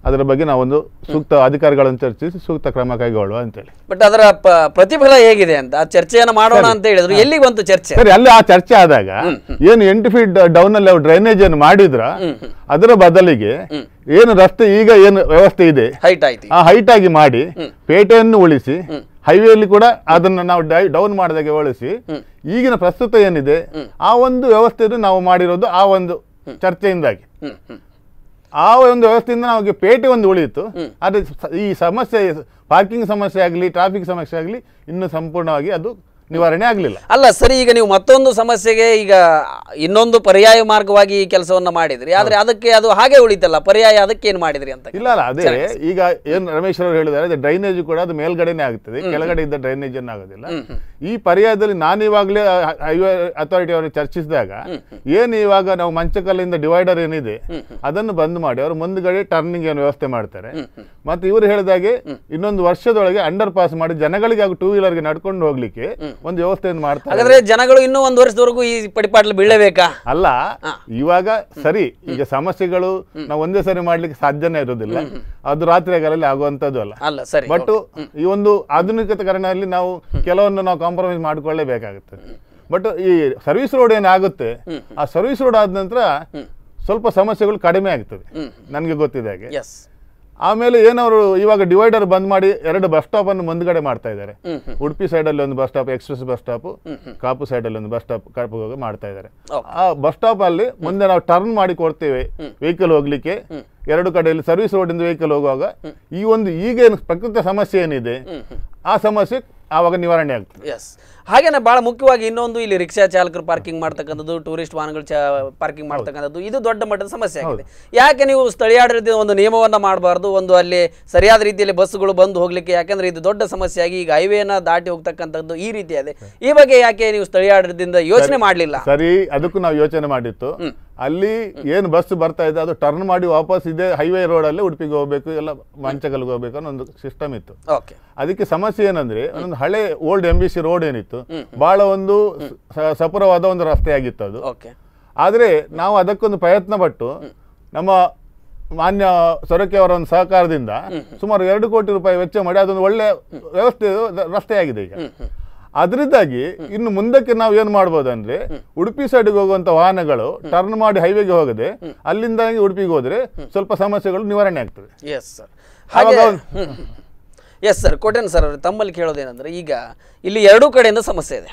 ಅದರ ಬಗ್ಗೆ ನಾವೊಂದು ಸೂಕ್ತ ಅಧಿಕಾರಿಗಳನ್ನು ಚರ್ಚಿಸಿ ಸೂಕ್ತ ಕ್ರಮ ಕೈಗೊಳ್ಳುವ ಅಂತೇಳಿ. ಬಟ್ ಅದರ ಪ್ರತಿಫಲ ಹೇಗಿದೆ ಅಂತ ಚರ್ಚೆಯನ್ನು ಮಾಡೋಣ ಅಂತ ಹೇಳಿದ್ರು. ಎಲ್ಲಿಗೆ ಬಂತು ಚರ್ಚೆ? ಸರಿ, ಅಲ್ಲಿ ಆ ಚರ್ಚೆ ಆದಾಗ ಏನು 8 ಫೀಟ್ ಡೌನ್ ಅಲ್ಲಿ ಅವ್ರು ಡ್ರೈನೇಜ್ ಅನ್ನು ಮಾಡಿದ್ರ ಅದರ ಬದಲಿಗೆ ಏನು ರಸ್ತೆ ಈಗ ಏನು ವ್ಯವಸ್ಥೆ ಇದೆ ಆ ಹೈಟ್ ಆಗಿ ಮಾಡಿ ಪೇಟೆಯನ್ನು ಉಳಿಸಿ ಹೈವೇಲಿ ಕೂಡ ಅದನ್ನು ನಾವು ಡೌನ್ ಮಾಡಿದಾಗೆ ಉಳಿಸಿ ಈಗಿನ ಪ್ರಸ್ತುತ ಏನಿದೆ ಆ ಒಂದು ವ್ಯವಸ್ಥೆಯನ್ನು ನಾವು ಮಾಡಿರೋದು ಆ ಒಂದು ಚರ್ಚೆಯಿಂದಾಗಿ. ಆ ಒಂದು ವ್ಯವಸ್ಥೆಯಿಂದ ನಮಗೆ ಪೇಟೆ ಒಂದು ಉಳಿಯಿತು. ಆದರೆ ಈ ಸಮಸ್ಯೆ ಪಾರ್ಕಿಂಗ್ ಸಮಸ್ಯೆ ಆಗಲಿ ಟ್ರಾಫಿಕ್ ಸಮಸ್ಯೆ ಆಗಲಿ ಇನ್ನೂ ಸಂಪೂರ್ಣವಾಗಿ ಅದು ನಿವಾರಣೆ ಆಗಲಿಲ್ಲ. ಅಲ್ಲ ಸರಿ, ಈಗ ನೀವು ಮತ್ತೊಂದು ಸಮಸ್ಯೆಗೆ ಈಗ ಇನ್ನೊಂದು ಪರ್ಯಾಯ ಮಾರ್ಗವಾಗಿ ಈ ಕೆಲಸವನ್ನ ಮಾಡಿದ್ರಿ, ಆದ್ರೆ ಅದಕ್ಕೆ ಅದು ಹಾಗೆ ಉಳಿತಲ್ಲ, ಪರ್ಯಾಯ ಅದಕ್ಕೆ ಏನು ಮಾಡಿದ್ರಿ ಅಂತ? ಇಲ್ಲ ಅದೇ ಈಗ ಏನು ರಮೇಶ್ ಅವರು ಹೇಳಿದ್ದಾರೆ, ಡ್ರೈನೇಜ್ ಕೂಡ ಅದು ಮೇಲ್ಗಡೆನೆ ಆಗುತ್ತದೆ, ಕೆಳಗಡೆ ಇದ್ದ ಡ್ರೈನೇಜ್ ಅನ್ನು ಆಗೋದಿಲ್ಲ. ಈ ಪರ್ಯಾಯದಲ್ಲಿ ನಾನು ಇವಾಗಲೇ ಹೈವೇ ಅಥಾರಿಟಿ ಅವರು ಚರ್ಚಿಸಿದಾಗ ಏನು ಇವಾಗ ನಾವು ಮಂಚಕಲ್ಲಿಂದ ಡಿವೈಡರ್ ಏನಿದೆ ಅದನ್ನು ಬಂದ್ ಮಾಡಿ ಅವರು ಮುಂದ್ಗಡೆ ಟರ್ನಿಂಗ್ ಏನು ವ್ಯವಸ್ಥೆ ಮಾಡ್ತಾರೆ. ಮತ್ತೆ ಇವರು ಹೇಳಿದಾಗೆ ಇನ್ನೊಂದು ವರ್ಷದೊಳಗೆ ಅಂಡರ್ ಪಾಸ್ ಮಾಡಿ ಜನಗಳಿಗೆ ಹಾಗೂ 2 ವೀಲರ್ಗೆ ನಡ್ಕೊಂಡು ಹೋಗ್ಲಿಕ್ಕೆ ಒಂದು ವ್ಯವಸ್ಥೆಯನ್ನು ಮಾಡ್ತಾರೆ. ಹಾಗಾದ್ರೆ ಜನಗಳು ಇನ್ನೂ 1 ವರ್ಷದವರೆಗೂ ಈ ಪಡಿಪಾಟ್ಲು ಬೀಳಬೇಕಾ? ಅಲ್ಲ, ಇವಾಗ ಸರಿ, ಈಗ ಸಮಸ್ಯೆಗಳು ನಾವು ಒಂದೇ ಸರಿ ಮಾಡ್ಲಿಕ್ಕೆ ಸಾಧ್ಯನೇ ಇರೋದಿಲ್ಲ, ಅದು ರಾತ್ರಿ ಆಗಲಲ್ಲಿ ಆಗುವಂತದ್ದು ಅಲ್ಲ. ಬಟ್ ಈ ಒಂದು ಆಧುನಿಕತೆಕರಣದಲ್ಲಿ ನಾವು ಕೆಲವೊಂದು ನಾವು ಕಾಂಪ್ರಮೈಸ್ ಮಾಡಿಕೊಳ್ಳೇಬೇಕಾಗುತ್ತೆ. ಬಟ್ ಈ ಸರ್ವಿಸ್ ರೋಡ್ ಏನಾಗುತ್ತೆ ಆ ಸರ್ವಿಸ್ ರೋಡ್ ಆದ ನಂತರ ಸ್ವಲ್ಪ ಸಮಸ್ಯೆಗಳು ಕಡಿಮೆ ಆಗ್ತದೆ ನನಗೆ ಗೊತ್ತಿದೆ ಹಾಗೆ. ಆಮೇಲೆ ಏನವರು ಇವಾಗ ಡಿವೈಡರ್ ಬಂದ್ ಮಾಡಿ 2 ಬಸ್ ಸ್ಟಾಪ್ ಅನ್ನು ಮುಂದ್ಗಡೆ ಮಾಡ್ತಾ ಇದ್ದಾರೆ. ಉಡುಪಿ ಸೈಡ್ ಅಲ್ಲಿ ಒಂದು bus stop, express bus stop, Kapu side ಅಲ್ಲಿ ಒಂದು ಬಸ್ ಸ್ಟಾಪ್ ಕಾಪುಗೆ ಮಾಡ್ತಾ ಇದ್ದಾರೆ. ಆ ಬಸ್ ಸ್ಟಾಪ್ ಅಲ್ಲಿ ಮುಂದೆ ನಾವು ಟರ್ನ್ ಮಾಡಿ ಕೊಡ್ತೇವೆ ವೆಹಿಕಲ್ ಹೋಗ್ಲಿಕ್ಕೆ. 2 ಕಡೆಯಲ್ಲಿ ಸರ್ವಿಸ್ ರೋಡ್ ಇಂದ ವೆಹಿಕಲ್ ಹೋಗುವಾಗ ಈ ಒಂದು ಈಗೇನು ಪ್ರಕೃತ ಸಮಸ್ಯೆ ಏನಿದೆ ಆ ಸಮಸ್ಯೆ ಆವಾಗ ನಿವಾರಣೆ ಆಗ್ತದೆ. ಎಸ್, ಹಾಗೇನೆ ಭಾಳ ಮುಖ್ಯವಾಗಿ ಇನ್ನೊಂದು ಇಲ್ಲಿ ರಿಕ್ಷಾ ಚಾಲಕರು ಪಾರ್ಕಿಂಗ್ ಮಾಡ್ತಕ್ಕಂಥದ್ದು, ಟೂರಿಸ್ಟ್ ವಾಹನಗಳು ಪಾರ್ಕಿಂಗ್ ಮಾಡ್ತಕ್ಕಂಥದ್ದು ಇದು ದೊಡ್ಡ ಮಟ್ಟದ ಸಮಸ್ಯೆ ಆಗಿದೆ. ಯಾಕೆ ನೀವು ಸ್ಥಳೀಯಾಡಳಿತ ಒಂದು ನಿಯಮವನ್ನು ಮಾಡಬಾರ್ದು, ಒಂದು ಅಲ್ಲಿ ಸರಿಯಾದ ರೀತಿಯಲ್ಲಿ ಬಸ್ಸುಗಳು ಬಂದು ಹೋಗ್ಲಿಕ್ಕೆ? ಯಾಕಂದ್ರೆ ಇದು ದೊಡ್ಡ ಸಮಸ್ಯೆ ಆಗಿ ಈಗ ಹೈವೇನ ದಾಟಿ ಹೋಗ್ತಕ್ಕಂಥದ್ದು ಈ ರೀತಿ ಇದೆ. ಈ ಬಗ್ಗೆ ಯಾಕೆ ನೀವು ಸ್ಥಳೀಯಾಡಳಿತದಿಂದ ಯೋಚನೆ ಮಾಡಲಿಲ್ಲ? ಸರಿ, ಅದಕ್ಕೂ ನಾವು ಯೋಚನೆ ಮಾಡಿತ್ತು. ಅಲ್ಲಿ ಏನು ಬಸ್ ಬರ್ತಾ ಇದೆ ಅದು ಟರ್ನ್ ಮಾಡಿ ವಾಪಸ್ ಇದೆ ಹೈವೇ ರೋಡಲ್ಲಿ ಉಡುಪಿಗೆ ಹೋಗ್ಬೇಕು, ಎಲ್ಲ ಮಂಚಗಲ್ಗೆ ಹೋಗ್ಬೇಕು ಅನ್ನೋ ಒಂದು ಸಿಸ್ಟಮ್ ಇತ್ತು. ಅದಕ್ಕೆ ಸಮಸ್ಯೆ ಏನಂದ್ರೆ ಒಂದು ಹಳೆ ಓಲ್ಡ್ MBC ರೋಡ್ ಏನಿತ್ತು ಬಹಳ ಒಂದು ಸಪುರವಾದ ಒಂದು ರಸ್ತೆ ಆಗಿತ್ತು ಅದು. ಆದ್ರೆ ನಾವು ಅದಕ್ಕೊಂದು ಪ್ರಯತ್ನ ಪಟ್ಟು ನಮ್ಮ ಮಾನ್ಯ ಸೊರಕೆ ಅವರ ಒಂದು ಸಹಕಾರದಿಂದ ಸುಮಾರು 2 ಕೋಟಿ ರೂಪಾಯಿ ವೆಚ್ಚ ಮಾಡಿ ಅದೊಂದು ಒಳ್ಳೆ ವ್ಯವಸ್ಥೆ ರಸ್ತೆ ಆಗಿದೆ ಈಗ. ಅದರಿಂದಾಗಿ ಇನ್ನು ಮುಂದಕ್ಕೆ ನಾವು ಏನ್ ಮಾಡ್ಬೋದು ಅಂದ್ರೆ ಉಡುಪಿ ಸೈಡ್ಗೆ ಹೋಗುವಂತ ವಾಹನಗಳು ಟರ್ನ್ ಮಾಡಿ ಹೈವೇಗೆ ಹೋಗದೆ ಅಲ್ಲಿಂದಾಗಿ ಉಡುಪಿಗೆ ಹೋದ್ರೆ ಸ್ವಲ್ಪ ಸಮಸ್ಯೆಗಳು ನಿವಾರಣೆ ಆಗ್ತದೆ. ಎಸ್ ಸರ್, ಕೋಟೆನ್ ಸರ್ ಅವರು ತಮ್ಮಲ್ಲಿ ಕೇಳೋದೇನೆಂದ್ರೆ, ಈಗ ಇಲ್ಲಿ ಎರಡೂ ಕಡೆಯಿಂದ ಸಮಸ್ಯೆ ಇದೆ.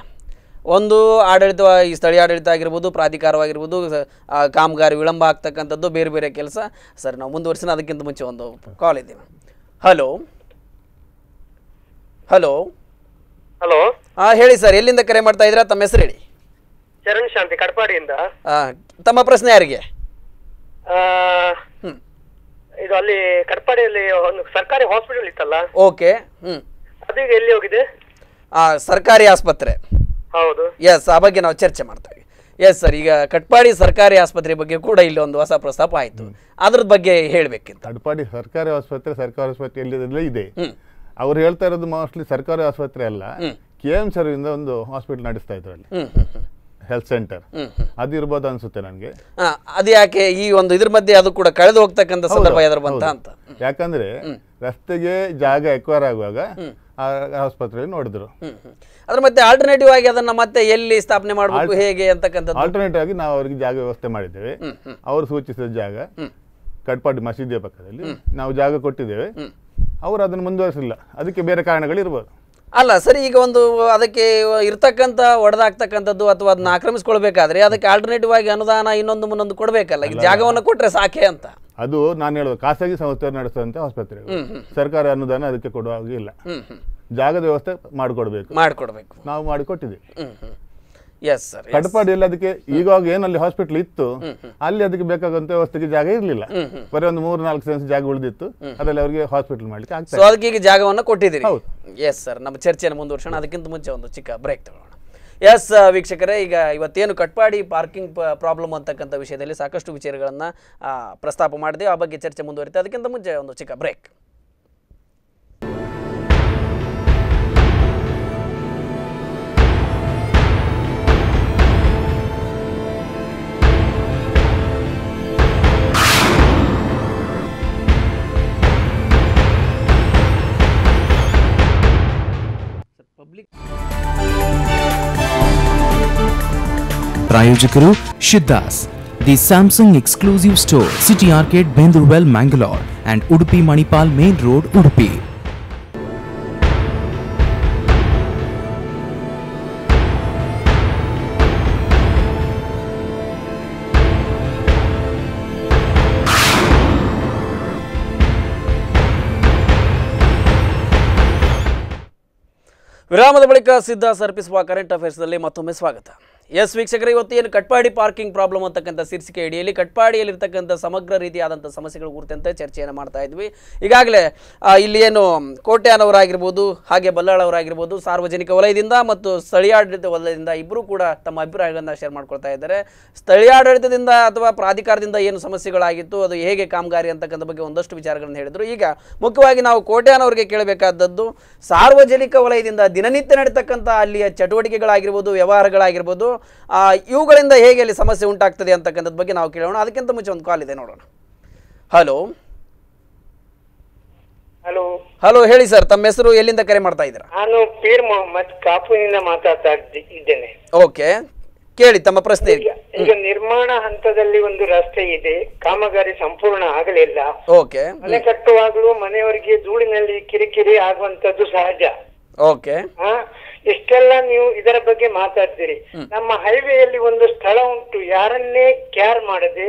ಒಂದು ಆಡಳಿತ, ಈ ಸ್ಥಳೀಯ ಆಡಳಿತ ಆಗಿರ್ಬೋದು, ಪ್ರಾಧಿಕಾರವಾಗಿರ್ಬೋದು, ಕಾಮಗಾರಿ ವಿಳಂಬ ಆಗ್ತಕ್ಕಂಥದ್ದು, ಬೇರೆ ಬೇರೆ ಕೆಲಸ. ಸರ್ ನಾವು ಮುಂದುವರಿಸೋಣ, ಅದಕ್ಕಿಂತ ಮುಂಚೆ ಒಂದು ಕಾಲ್ ಇದ್ದೀನಿ. ಹಲೋ ಹಲೋ ಹಲೋ, ಹೇಳಿ ಸರ್, ಎಲ್ಲಿಂದ ಕರೆ ಮಾಡ್ತಾ ಇದ್ದೀರಾ? ತಮ್ಮ ಹೆಸರು ಹೇಳಿ. ಚರಣ್ ಶಾಂತಿ, ಕಟ್ಪಾಡಿಯಿಂದ. ತಮ್ಮ ಪ್ರಶ್ನೆ ಯಾರಿಗೆ? ಇದು ಅಲ್ಲಿ ಕಟ್ಪಾಡಿಯಲ್ಲಿ ಒಂದು ಸರ್ಕಾರಿ ಹಾಸ್ಪಿಟಲ್ ಇತ್ತಲ್ಲ, ಓಕೆ, ಅದೀಗ ಎಲ್ಲಿ ಹೋಗಿದೆ? ಸರ್ಕಾರಿ ಆಸ್ಪತ್ರೆ. ಹೌದು. ಎಸ್, ಆ ಬಗ್ಗೆ ನಾವು ಚರ್ಚೆ ಮಾಡ್ತೇವೆ. ಎಸ್ ಸರ್, ಈಗ ಕಟ್ಪಾಡಿ ಸರ್ಕಾರಿ ಆಸ್ಪತ್ರೆ ಬಗ್ಗೆ ಕೂಡ ಇಲ್ಲಿ ಒಂದು ಹೊಸ ಪ್ರಸ್ತಾಪ ಆಯ್ತು, ಅದ್ರ ಬಗ್ಗೆ ಹೇಳ್ಬೇಕಿತ್ತು. ಕಟ್ಪಾಡಿ ಸರ್ಕಾರಿ ಆಸ್ಪತ್ರೆ ಎಲ್ಲಿದೆ ಇದೆ. ಅವ್ರು ಹೇಳ್ತಾ ಇರೋದು ಮೋಸ್ಟ್ಲಿ ಸರ್ಕಾರಿ ಆಸ್ಪತ್ರೆ ಅಲ್ಲ, KMC ಇಂದ ಒಂದು ಹಾಸ್ಪಿಟಲ್ ನಡೆಸ್ತಾ ಇದ್ರು ಅಲ್ಲಿ, ಹೆಲ್ತ್ ಸೆಂಟರ್. ಅದು ಇರ್ಬೋದು ಅನ್ಸುತ್ತೆ ನನಗೆ. ಅದು ಯಾಕೆ ಈ ಒಂದು ಇದ್ರ ಮಧ್ಯೆ ಅದು ಕೂಡ ಕಳೆದು ಹೋಗ್ತಕ್ಕಂಥ ಸಂದರ್ಭ ಎದುರು ಬಂತ ಅಂತ? ಯಾಕಂದ್ರೆ ರಸ್ತೆಗೆ ಜಾಗ ಎಕ್ವೈರ್ ಆಗುವಾಗ ಆ ಆಸ್ಪತ್ರೆಯಲ್ಲಿ ನೋಡಿದ್ರು. ಅದ್ರ ಮತ್ತೆ ಆಲ್ಟರ್ನೇಟಿವ್ ಆಗಿ ಅದನ್ನ ಮತ್ತೆ ಎಲ್ಲಿ ಸ್ಥಾಪನೆ ಮಾಡಬೇಕು, ಹೇಗೆ ಅಂತಕ್ಕಂಥದ್ದು ಆಲ್ಟರ್ನೇಟಿವ್ ಆಗಿ ನಾವು ಅವರಿಗೆ ಜಾಗ ವ್ಯವಸ್ಥೆ ಮಾಡಿದ್ದೇವೆ. ಅವರು ಸೂಚಿಸಿದ ಜಾಗ ಕಟ್ಪಾಡಿ ಮಸೀದಿಯ ಪಕ್ಕದಲ್ಲಿ ನಾವು ಜಾಗ ಕೊಟ್ಟಿದ್ದೇವೆ. ಅವರು ಅದನ್ನು ಮುಂದುವರಿಸಿಲ್ಲ, ಅದಕ್ಕೆ ಬೇರೆ ಕಾರಣಗಳಿರ್ಬೋದು. ಅಲ್ಲ ಸರಿ, ಈಗ ಒಂದು ಅದಕ್ಕೆ ಇರ್ತಕ್ಕಂಥ ಒಡೆದಾಗ್ತಕ್ಕಂಥದ್ದು ಅಥವಾ ಅದನ್ನ ಆಕ್ರಮಿಸ್ಕೊಳ್ಬೇಕಾದ್ರೆ ಅದಕ್ಕೆ ಆಲ್ಟರ್ನೇಟಿವ್ ಆಗಿ ಅನುದಾನ ಇನ್ನೊಂದು ಮುನ್ನೊಂದು ಕೊಡಬೇಕಲ್ಲ, ಈಗ ಜಾಗವನ್ನು ಕೊಟ್ರೆ ಸಾಕೆ ಅಂತ. ಅದು ನಾನು ಹೇಳೋದು ಖಾಸಗಿ ಸಂಸ್ಥೆ ನಡೆಸುವಂತ ಆಸ್ಪತ್ರೆಗಳು, ಸರ್ಕಾರಿ ಅನುದಾನ ಅದಕ್ಕೆ ಕೊಡುವ ಹಾಗಿಲ್ಲ. ಜಾಗದ ವ್ಯವಸ್ಥೆ ಮಾಡಿಕೊಡ್ಬೇಕು, ನಾವು ಮಾಡಿಕೊಟ್ಟಿದ್ದೀವಿ. ಎಸ್ ಸರ್, ಕಟ್ಪಾಡಿಯಲ್ಲಿ ಅದಕ್ಕೆ ಈವಾಗ ಏನಲ್ಲಿ ಹಾಸ್ಪಿಟಲ್ ಇತ್ತು ಅಲ್ಲಿ ಅದಕ್ಕೆ ಬೇಕಾಗುವಂತ ವ್ಯವಸ್ಥೆಗೆ ಜಾಗ ಇರಲಿಲ್ಲ. ಬರೀ ಒಂದು 3-4 ಸೆನ್ಸ್ ಜಾಗ ಉಳಿದಿತ್ತು, ಅದರಲ್ಲಿ ಅವರಿಗೆ ಹಾಸ್ಪಿಟಲ್ ಮಾಡ್ಲಿಕ್ಕೆ ಆಗ್ತದೆ. ಅದಕ್ಕೆ ಈಗ ಜಾಗವನ್ನು ಕೊಟ್ಟಿದ್ದೀರಿ. ಎಸ್ ಸರ್, ನಮ್ಮ ಚರ್ಚೆಯನ್ನು ಮುಂದುವರ್ಸೋಣ, ಅದಕ್ಕಿಂತ ಮುಂಚೆ ಒಂದು ಚಿಕ್ಕ ಬ್ರೇಕ್ ತಗೊಳ್ಳೋಣ. ಎಸ್ ವೀಕ್ಷಕರೇ, ಈಗ ಇವತ್ತೇನು ಕಟ್ಪಾಡಿ ಪಾರ್ಕಿಂಗ್ ಪ್ರಾಬ್ಲಮ್ ಅಂತಕ್ಕಂಥ ವಿಷಯದಲ್ಲಿ ಸಾಕಷ್ಟು ವಿಚಾರಗಳನ್ನು ಪ್ರಸ್ತಾಪ ಮಾಡಿದೆ, ಆ ಬಗ್ಗೆ ಚರ್ಚೆ ಮುಂದುವರಿತೆ. ಅದಕ್ಕಿಂತ ಮುಂಚೆ ಒಂದು ಚಿಕ್ಕ ಬ್ರೇಕ್. ಪ್ರಾಯೋಜಕರು Siddhas, the Samsung exclusive store, city arcade, Bendurwell, Mangalore and Udupi Manipal main road, Udupi. ವಿರಾಮದ ಬಳಿಕ ಸಿದ್ಧಾಸ್ ಅರ್ಪಿಸುವ ಕರೆಂಟ್ ಅಫೇರ್ಸ್ನಲ್ಲಿ ಮತ್ತೊಮ್ಮೆ ಸ್ವಾಗತ. ಎಸ್ ವೀಕ್ಷಕರೇ, ಇವತ್ತು ಏನು ಕಟ್ಪಾಡಿ ಪಾರ್ಕಿಂಗ್ ಪ್ರಾಬ್ಲಮ್ ಅಂತಕ್ಕಂಥ ಶೀರ್ಷಿಕೆ ಅಡಿಯಲ್ಲಿ ಕಟ್ಪಾಡಿಯಲ್ಲಿರ್ತಕ್ಕಂಥ ಸಮಗ್ರ ರೀತಿಯಾದಂಥ ಸಮಸ್ಯೆಗಳ ಕುರಿತಂತೆ ಚರ್ಚೆಯನ್ನು ಮಾಡ್ತಾ ಇದ್ವಿ. ಈಗಾಗಲೇ ಇಲ್ಲಿ ಏನು ಕೋಟ್ಯಾನವರಾಗಿರ್ಬೋದು, ಹಾಗೆ ಬಲ್ಲಾಳವರಾಗಿರ್ಬೋದು, ಸಾರ್ವಜನಿಕ ವಲಯದಿಂದ ಮತ್ತು ಸ್ಥಳೀಯಾಡಳಿತ ವಲಯದಿಂದ ಇಬ್ಬರೂ ಕೂಡ ತಮ್ಮ ಅಭಿಪ್ರಾಯಗಳನ್ನು ಶೇರ್ ಮಾಡ್ಕೊಳ್ತಾ ಇದ್ದಾರೆ. ಸ್ಥಳೀಯಾಡಳಿತದಿಂದ ಅಥವಾ ಪ್ರಾಧಿಕಾರದಿಂದ ಏನು ಸಮಸ್ಯೆಗಳಾಗಿತ್ತು, ಅದು ಹೇಗೆ ಕಾಮಗಾರಿ ಅಂತಕ್ಕಂಥ ಬಗ್ಗೆ ಒಂದಷ್ಟು ವಿಚಾರಗಳನ್ನು ಹೇಳಿದರು. ಈಗ ಮುಖ್ಯವಾಗಿ ನಾವು ಕೋಟ್ಯಾನವರಿಗೆ ಕೇಳಬೇಕಾದದ್ದು, ಸಾರ್ವಜನಿಕ ವಲಯದಿಂದ ದಿನನಿತ್ಯ ನಡೀತಕ್ಕಂಥ ಅಲ್ಲಿಯ ಚಟುವಟಿಕೆಗಳಾಗಿರ್ಬೋದು, ವ್ಯವಹಾರಗಳಾಗಿರ್ಬೋದು, ಇವುಗಳಿಂದ ಹೇಗೆ ಅಲ್ಲಿ ಸಮಸ್ಯೆ ಉಂಟಾಗ್ತದೆ ಅಂತಕ್ಕಂಥದ್ದು ಬಗ್ಗೆ ನಾವು ಕೇಳೋಣ. ಅದಕ್ಕಿಂತ ಮುಂಚೆ ಒಂದು ಕಾಲ್ ಇದೆ, ನೋಡೋಣ. ಹಲೋ ಹಲೋ ಹಲೋ, ಹೇಳಿ ಸರ್, ತಮ್ಮ ಹೆಸರು, ಎಲ್ಲಿಂದ ಕರೆ ಮಾಡ್ತಾ ಇದ್ದೀರಾ? ನಾನು ಪೀರ್ ಮೊಹಮ್ಮದ್ ಕಾಪುನಿಂದ ಮಾತಾಡ್ತಾ ಇದ್ದೇನೆ. ಓಕೆ, ಕೇಳಿ ತಮ್ಮ ಪ್ರಶ್ನೆ. ಈಗ ನಿರ್ಮಾಣ ಹಂತದಲ್ಲಿ ಒಂದು ರಸ್ತೆ ಇದೆ, ಕಾಮಗಾರಿ ಸಂಪೂರ್ಣ ಆಗಲಿಲ್ಲ. ಓಕೆ, ಮನೆ ಕಟ್ಟುವಾಗಲೂ ಮನೆಯವರಿಗೆ ಧೂಳಿನಲ್ಲಿ ಕಿರಿಕಿರಿ ಆಗುವಂತದ್ದು ಸಹಜ. ಓಕೆ, ಇಷ್ಟೆಲ್ಲ ನೀವು ಇದರ ಬಗ್ಗೆ ಮಾತಾಡ್ತೀರಿ. ನಮ್ಮ ಹೈವೇಯಲ್ಲಿ ಒಂದು ಸ್ಥಳ ಉಂಟು, ಯಾರನ್ನೇ ಕೇರ್ ಮಾಡದೆ,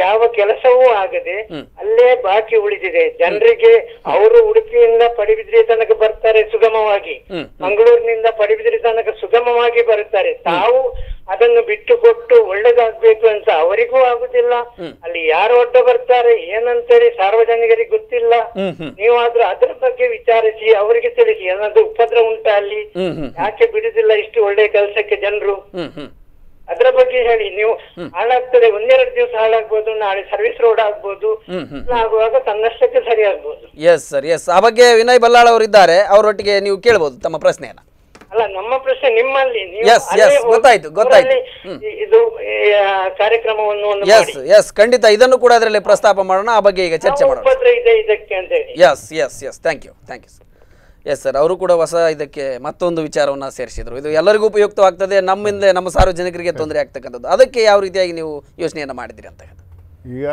ಯಾವ ಕೆಲಸವೂ ಆಗದೆ ಅಲ್ಲೇ ಬಾಕಿ ಉಳಿದಿದೆ. ಜನರಿಗೆ ಅವರು ಉಡುಪಿಯಿಂದ ಪಡುಬಿದ್ರಿ ತನಕ ಬರ್ತಾರೆ ಸುಗಮವಾಗಿ, ಮಂಗಳೂರಿನಿಂದ ಪಡುಬಿದ್ರಿ ತನಕ ಸುಗಮವಾಗಿ ಬರುತ್ತಾರೆ. ತಾವು ಅದನ್ನು ಬಿಟ್ಟು ಕೊಟ್ಟು ಒಳ್ಳೇದಾಗ್ಬೇಕು ಅಂತ ಅವರಿಗೂ ಆಗುದಿಲ್ಲ. ಅಲ್ಲಿ ಯಾರು ಒಡ್ಡ ಬರ್ತಾರೆ ಏನಂತೇಳಿ ಸಾರ್ವಜನಿಕರಿಗೆ ಗೊತ್ತಿಲ್ಲ. ನೀವಾದ್ರೂ ಅದ್ರ ಬಗ್ಗೆ ವಿಚಾರಿಸಿ ಅವರಿಗೆ ತಿಳಿಸಿ, ಏನಾದ್ರು ಉಪದ್ರ ಉಂಟಾ ಅಲ್ಲಿ, ಯಾಕೆ ಬಿಡುದಿಲ್ಲ ಇಷ್ಟು ಒಳ್ಳೆ ಕೆಲಸಕ್ಕೆ ಜನರು, ಅದ್ರ ಬಗ್ಗೆ ಹೇಳಿ. ನೀವು ಹಾಳಾಗ್ತದೆ, ಒಂದೆರಡು ದಿವಸ ಹಾಳಾಗ್ಬೋದು, ನಾಳೆ ಸರ್ವಿಸ್ ರೋಡ್ ಆಗ್ಬೋದು, ಆಗುವಾಗ ತನ್ನಷ್ಟಕ್ಕೆ ಸರಿ ಆಗ್ಬೋದು. Yes sir, yes. ಆ ಬಗ್ಗೆ ವಿನಯ್ ಬಲ್ಲಾಳ್ ಅವರು ಇದ್ದಾರೆ, ಅವರೊಟ್ಟಿಗೆ ನೀವು ಕೇಳಬಹುದು ತಮ್ಮ ಪ್ರಶ್ನೆಯನ್ನ. ಅಲ್ಲ, ನಮ್ಮ ಪ್ರಶ್ನೆ ನಿಮ್ಮಲ್ಲಿ ಗೊತ್ತಾಯ್ತು ಇದು ಕಾರ್ಯಕ್ರಮವನ್ನು ಎಸ್ ಖಂಡಿತ ಇದನ್ನು ಕೂಡ ಅದರಲ್ಲಿ ಪ್ರಸ್ತಾಪ ಮಾಡೋಣ, ಆ ಬಗ್ಗೆ ಈಗ ಚರ್ಚೆ ಮಾಡೋಣ. ಇದೆ ಇದಕ್ಕೆ ಅಂತ ಹೇಳಿ. Yes thank you sir. Yes sir, ಅವರು ಕೂಡ ಹೊಸ ಇದಕ್ಕೆ ಮತ್ತೊಂದು ವಿಚಾರವನ್ನು ಸೇರಿಸಿದ್ರು. ಇದು ಎಲ್ಲರಿಗೂ ಉಪಯುಕ್ತವಾಗ್ತದೆ, ನಮ್ಮಿಂದ ನಮ್ಮ ಸಾರ್ವಜನಿಕರಿಗೆ ತೊಂದರೆ ಆಗ್ತಕ್ಕಂಥದ್ದು. ಅದಕ್ಕೆ ಯಾವ ರೀತಿಯಾಗಿ ನೀವು ಯೋಚನೆಯನ್ನು ಮಾಡಿದಿರಿ ಅಂತ? ಈಗ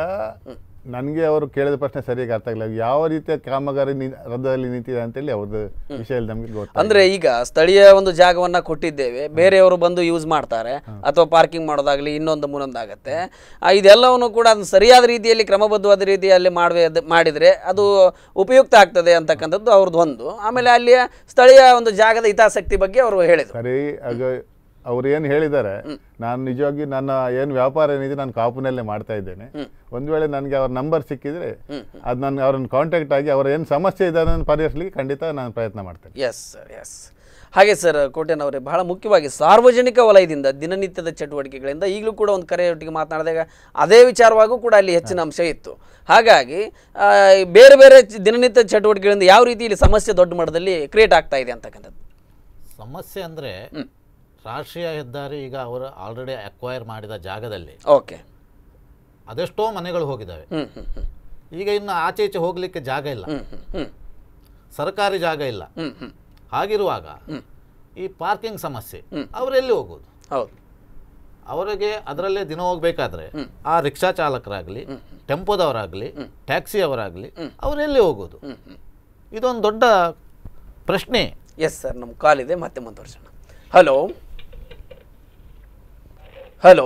ನನಗೆ ಅವರು ಕೇಳಿದ ಪ್ರಶ್ನೆ ಸರಿಯಾಗಿ ಅರ್ಥ ಆಗಿಲ್ಲ. ಯಾವ ರೀತಿಯ ಕಾಮಗಾರಿ ರದ್ದದಲ್ಲಿ ನಿಂತಿದೆ ಅಂತೇಳಿ ಅವ್ರದ್ದು ವಿಷಯದಲ್ಲಿ ನಮಗೆ ಗೊತ್ತು. ಅಂದ್ರೆ ಈಗ ಸ್ಥಳೀಯ ಒಂದು ಜಾಗವನ್ನ ಕೊಟ್ಟಿದ್ದೇವೆ, ಬೇರೆಯವರು ಬಂದು ಯೂಸ್ ಮಾಡ್ತಾರೆ ಅಥವಾ ಪಾರ್ಕಿಂಗ್ ಮಾಡೋದಾಗ್ಲಿ ಇನ್ನೊಂದು ಮುನ್ನೊಂದಾಗತ್ತೆ. ಇದೆಲ್ಲವನ್ನು ಕೂಡ ಸರಿಯಾದ ರೀತಿಯಲ್ಲಿ ಕ್ರಮಬದ್ಧವಾದ ರೀತಿಯಲ್ಲಿ ಮಾಡಿದ್ರೆ ಅದು ಉಪಯುಕ್ತ ಆಗ್ತದೆ ಅಂತಕ್ಕಂಥದ್ದು ಅವ್ರದ್ದು ಒಂದು. ಆಮೇಲೆ ಅಲ್ಲಿಯ ಸ್ಥಳೀಯ ಒಂದು ಜಾಗದ ಹಿತಾಸಕ್ತಿ ಬಗ್ಗೆ ಅವರು ಹೇಳಿದ್ರು. ಸರಿ, ಅವ್ರು ಏನು ಹೇಳಿದ್ದಾರೆ, ನಾನು ನಿಜವಾಗಿ ನನ್ನ ಏನು ವ್ಯಾಪಾರ ಏನಿದೆ ನಾನು ಕಾಪುನಲ್ಲೇ ಮಾಡ್ತಾ ಇದ್ದೇನೆ. ಒಂದು ವೇಳೆ ನನಗೆ ಅವ್ರ ನಂಬರ್ ಸಿಕ್ಕಿದ್ರೆ ಅದು ನಾನು ಅವ್ರನ್ನ ಕಾಂಟ್ಯಾಕ್ಟ್ ಆಗಿ ಅವ್ರ ಏನು ಸಮಸ್ಯೆ ಇದೆ ಅದನ್ನು ಪರಿಹರಿಸಲಿಕ್ಕೆ ಖಂಡಿತ ನಾನು ಪ್ರಯತ್ನ ಮಾಡ್ತೇನೆ. Yes sir, yes. ಹಾಗೆ ಸರ್, ಕೋಟೆನವರೇ, ಬಹಳ ಮುಖ್ಯವಾಗಿ ಸಾರ್ವಜನಿಕ ವಲಯದಿಂದ ದಿನನಿತ್ಯದ ಚಟುವಟಿಕೆಗಳಿಂದ ಈಗಲೂ ಕೂಡ ಒಂದು ಕರೆಯೊಟ್ಟಿಗೆ ಮಾತನಾಡಿದಾಗ ಅದೇ ವಿಚಾರವಾಗೂ ಕೂಡ ಅಲ್ಲಿ ಹೆಚ್ಚಿನ ಅಂಶ ಇತ್ತು. ಹಾಗಾಗಿ ಬೇರೆ ಬೇರೆ ದಿನನಿತ್ಯದ ಚಟುವಟಿಕೆಗಳಿಂದ ಯಾವ ರೀತಿ ಇಲ್ಲಿ ಸಮಸ್ಯೆ ದೊಡ್ಡ ಮಟ್ಟದಲ್ಲಿ ಕ್ರಿಯೇಟ್ ಆಗ್ತಾ ಇದೆ ಅಂತಕ್ಕಂಥದ್ದು ಸಮಸ್ಯೆ ಅಂದರೆ, ರಾಷ್ಟ್ರೀಯ ಹೆದ್ದಾರಿ ಈಗ ಅವರು ಆಲ್ರೆಡಿ ಅಕ್ವೈರ್ ಮಾಡಿದ ಜಾಗದಲ್ಲಿ ಓಕೆ ಅದೆಷ್ಟೋ ಮನೆಗಳು ಹೋಗಿದ್ದಾವೆ. ಈಗ ಇನ್ನು ಆಚೆ ಈಚೆ ಹೋಗಲಿಕ್ಕೆ ಜಾಗ ಇಲ್ಲ, ಸರ್ಕಾರಿ ಜಾಗ ಇಲ್ಲ. ಹಾಗಿರುವಾಗ ಈ ಪಾರ್ಕಿಂಗ್ ಸಮಸ್ಯೆ ಅವರೆಲ್ಲಿ ಹೋಗೋದು? ಅವರಿಗೆ ಅದರಲ್ಲೇ ದಿನ ಹೋಗ್ಬೇಕಾದ್ರೆ ಆ ರಿಕ್ಷಾ ಚಾಲಕರಾಗಲಿ, ಟೆಂಪೋದವರಾಗಲಿ, ಟ್ಯಾಕ್ಸಿ ಅವರಾಗಲಿ ಅವರೆಲ್ಲಿ ಹೋಗೋದು? ಇದೊಂದು ದೊಡ್ಡ ಪ್ರಶ್ನೆ. ಎಸ್ ಸರ್, ನಮ್ಮ ಕಾಲ್ ಇದೆ, ಮತ್ತೆ ಮುಂದುವರ್ಸೋಣ. ಹಲೋ ಹಲೋ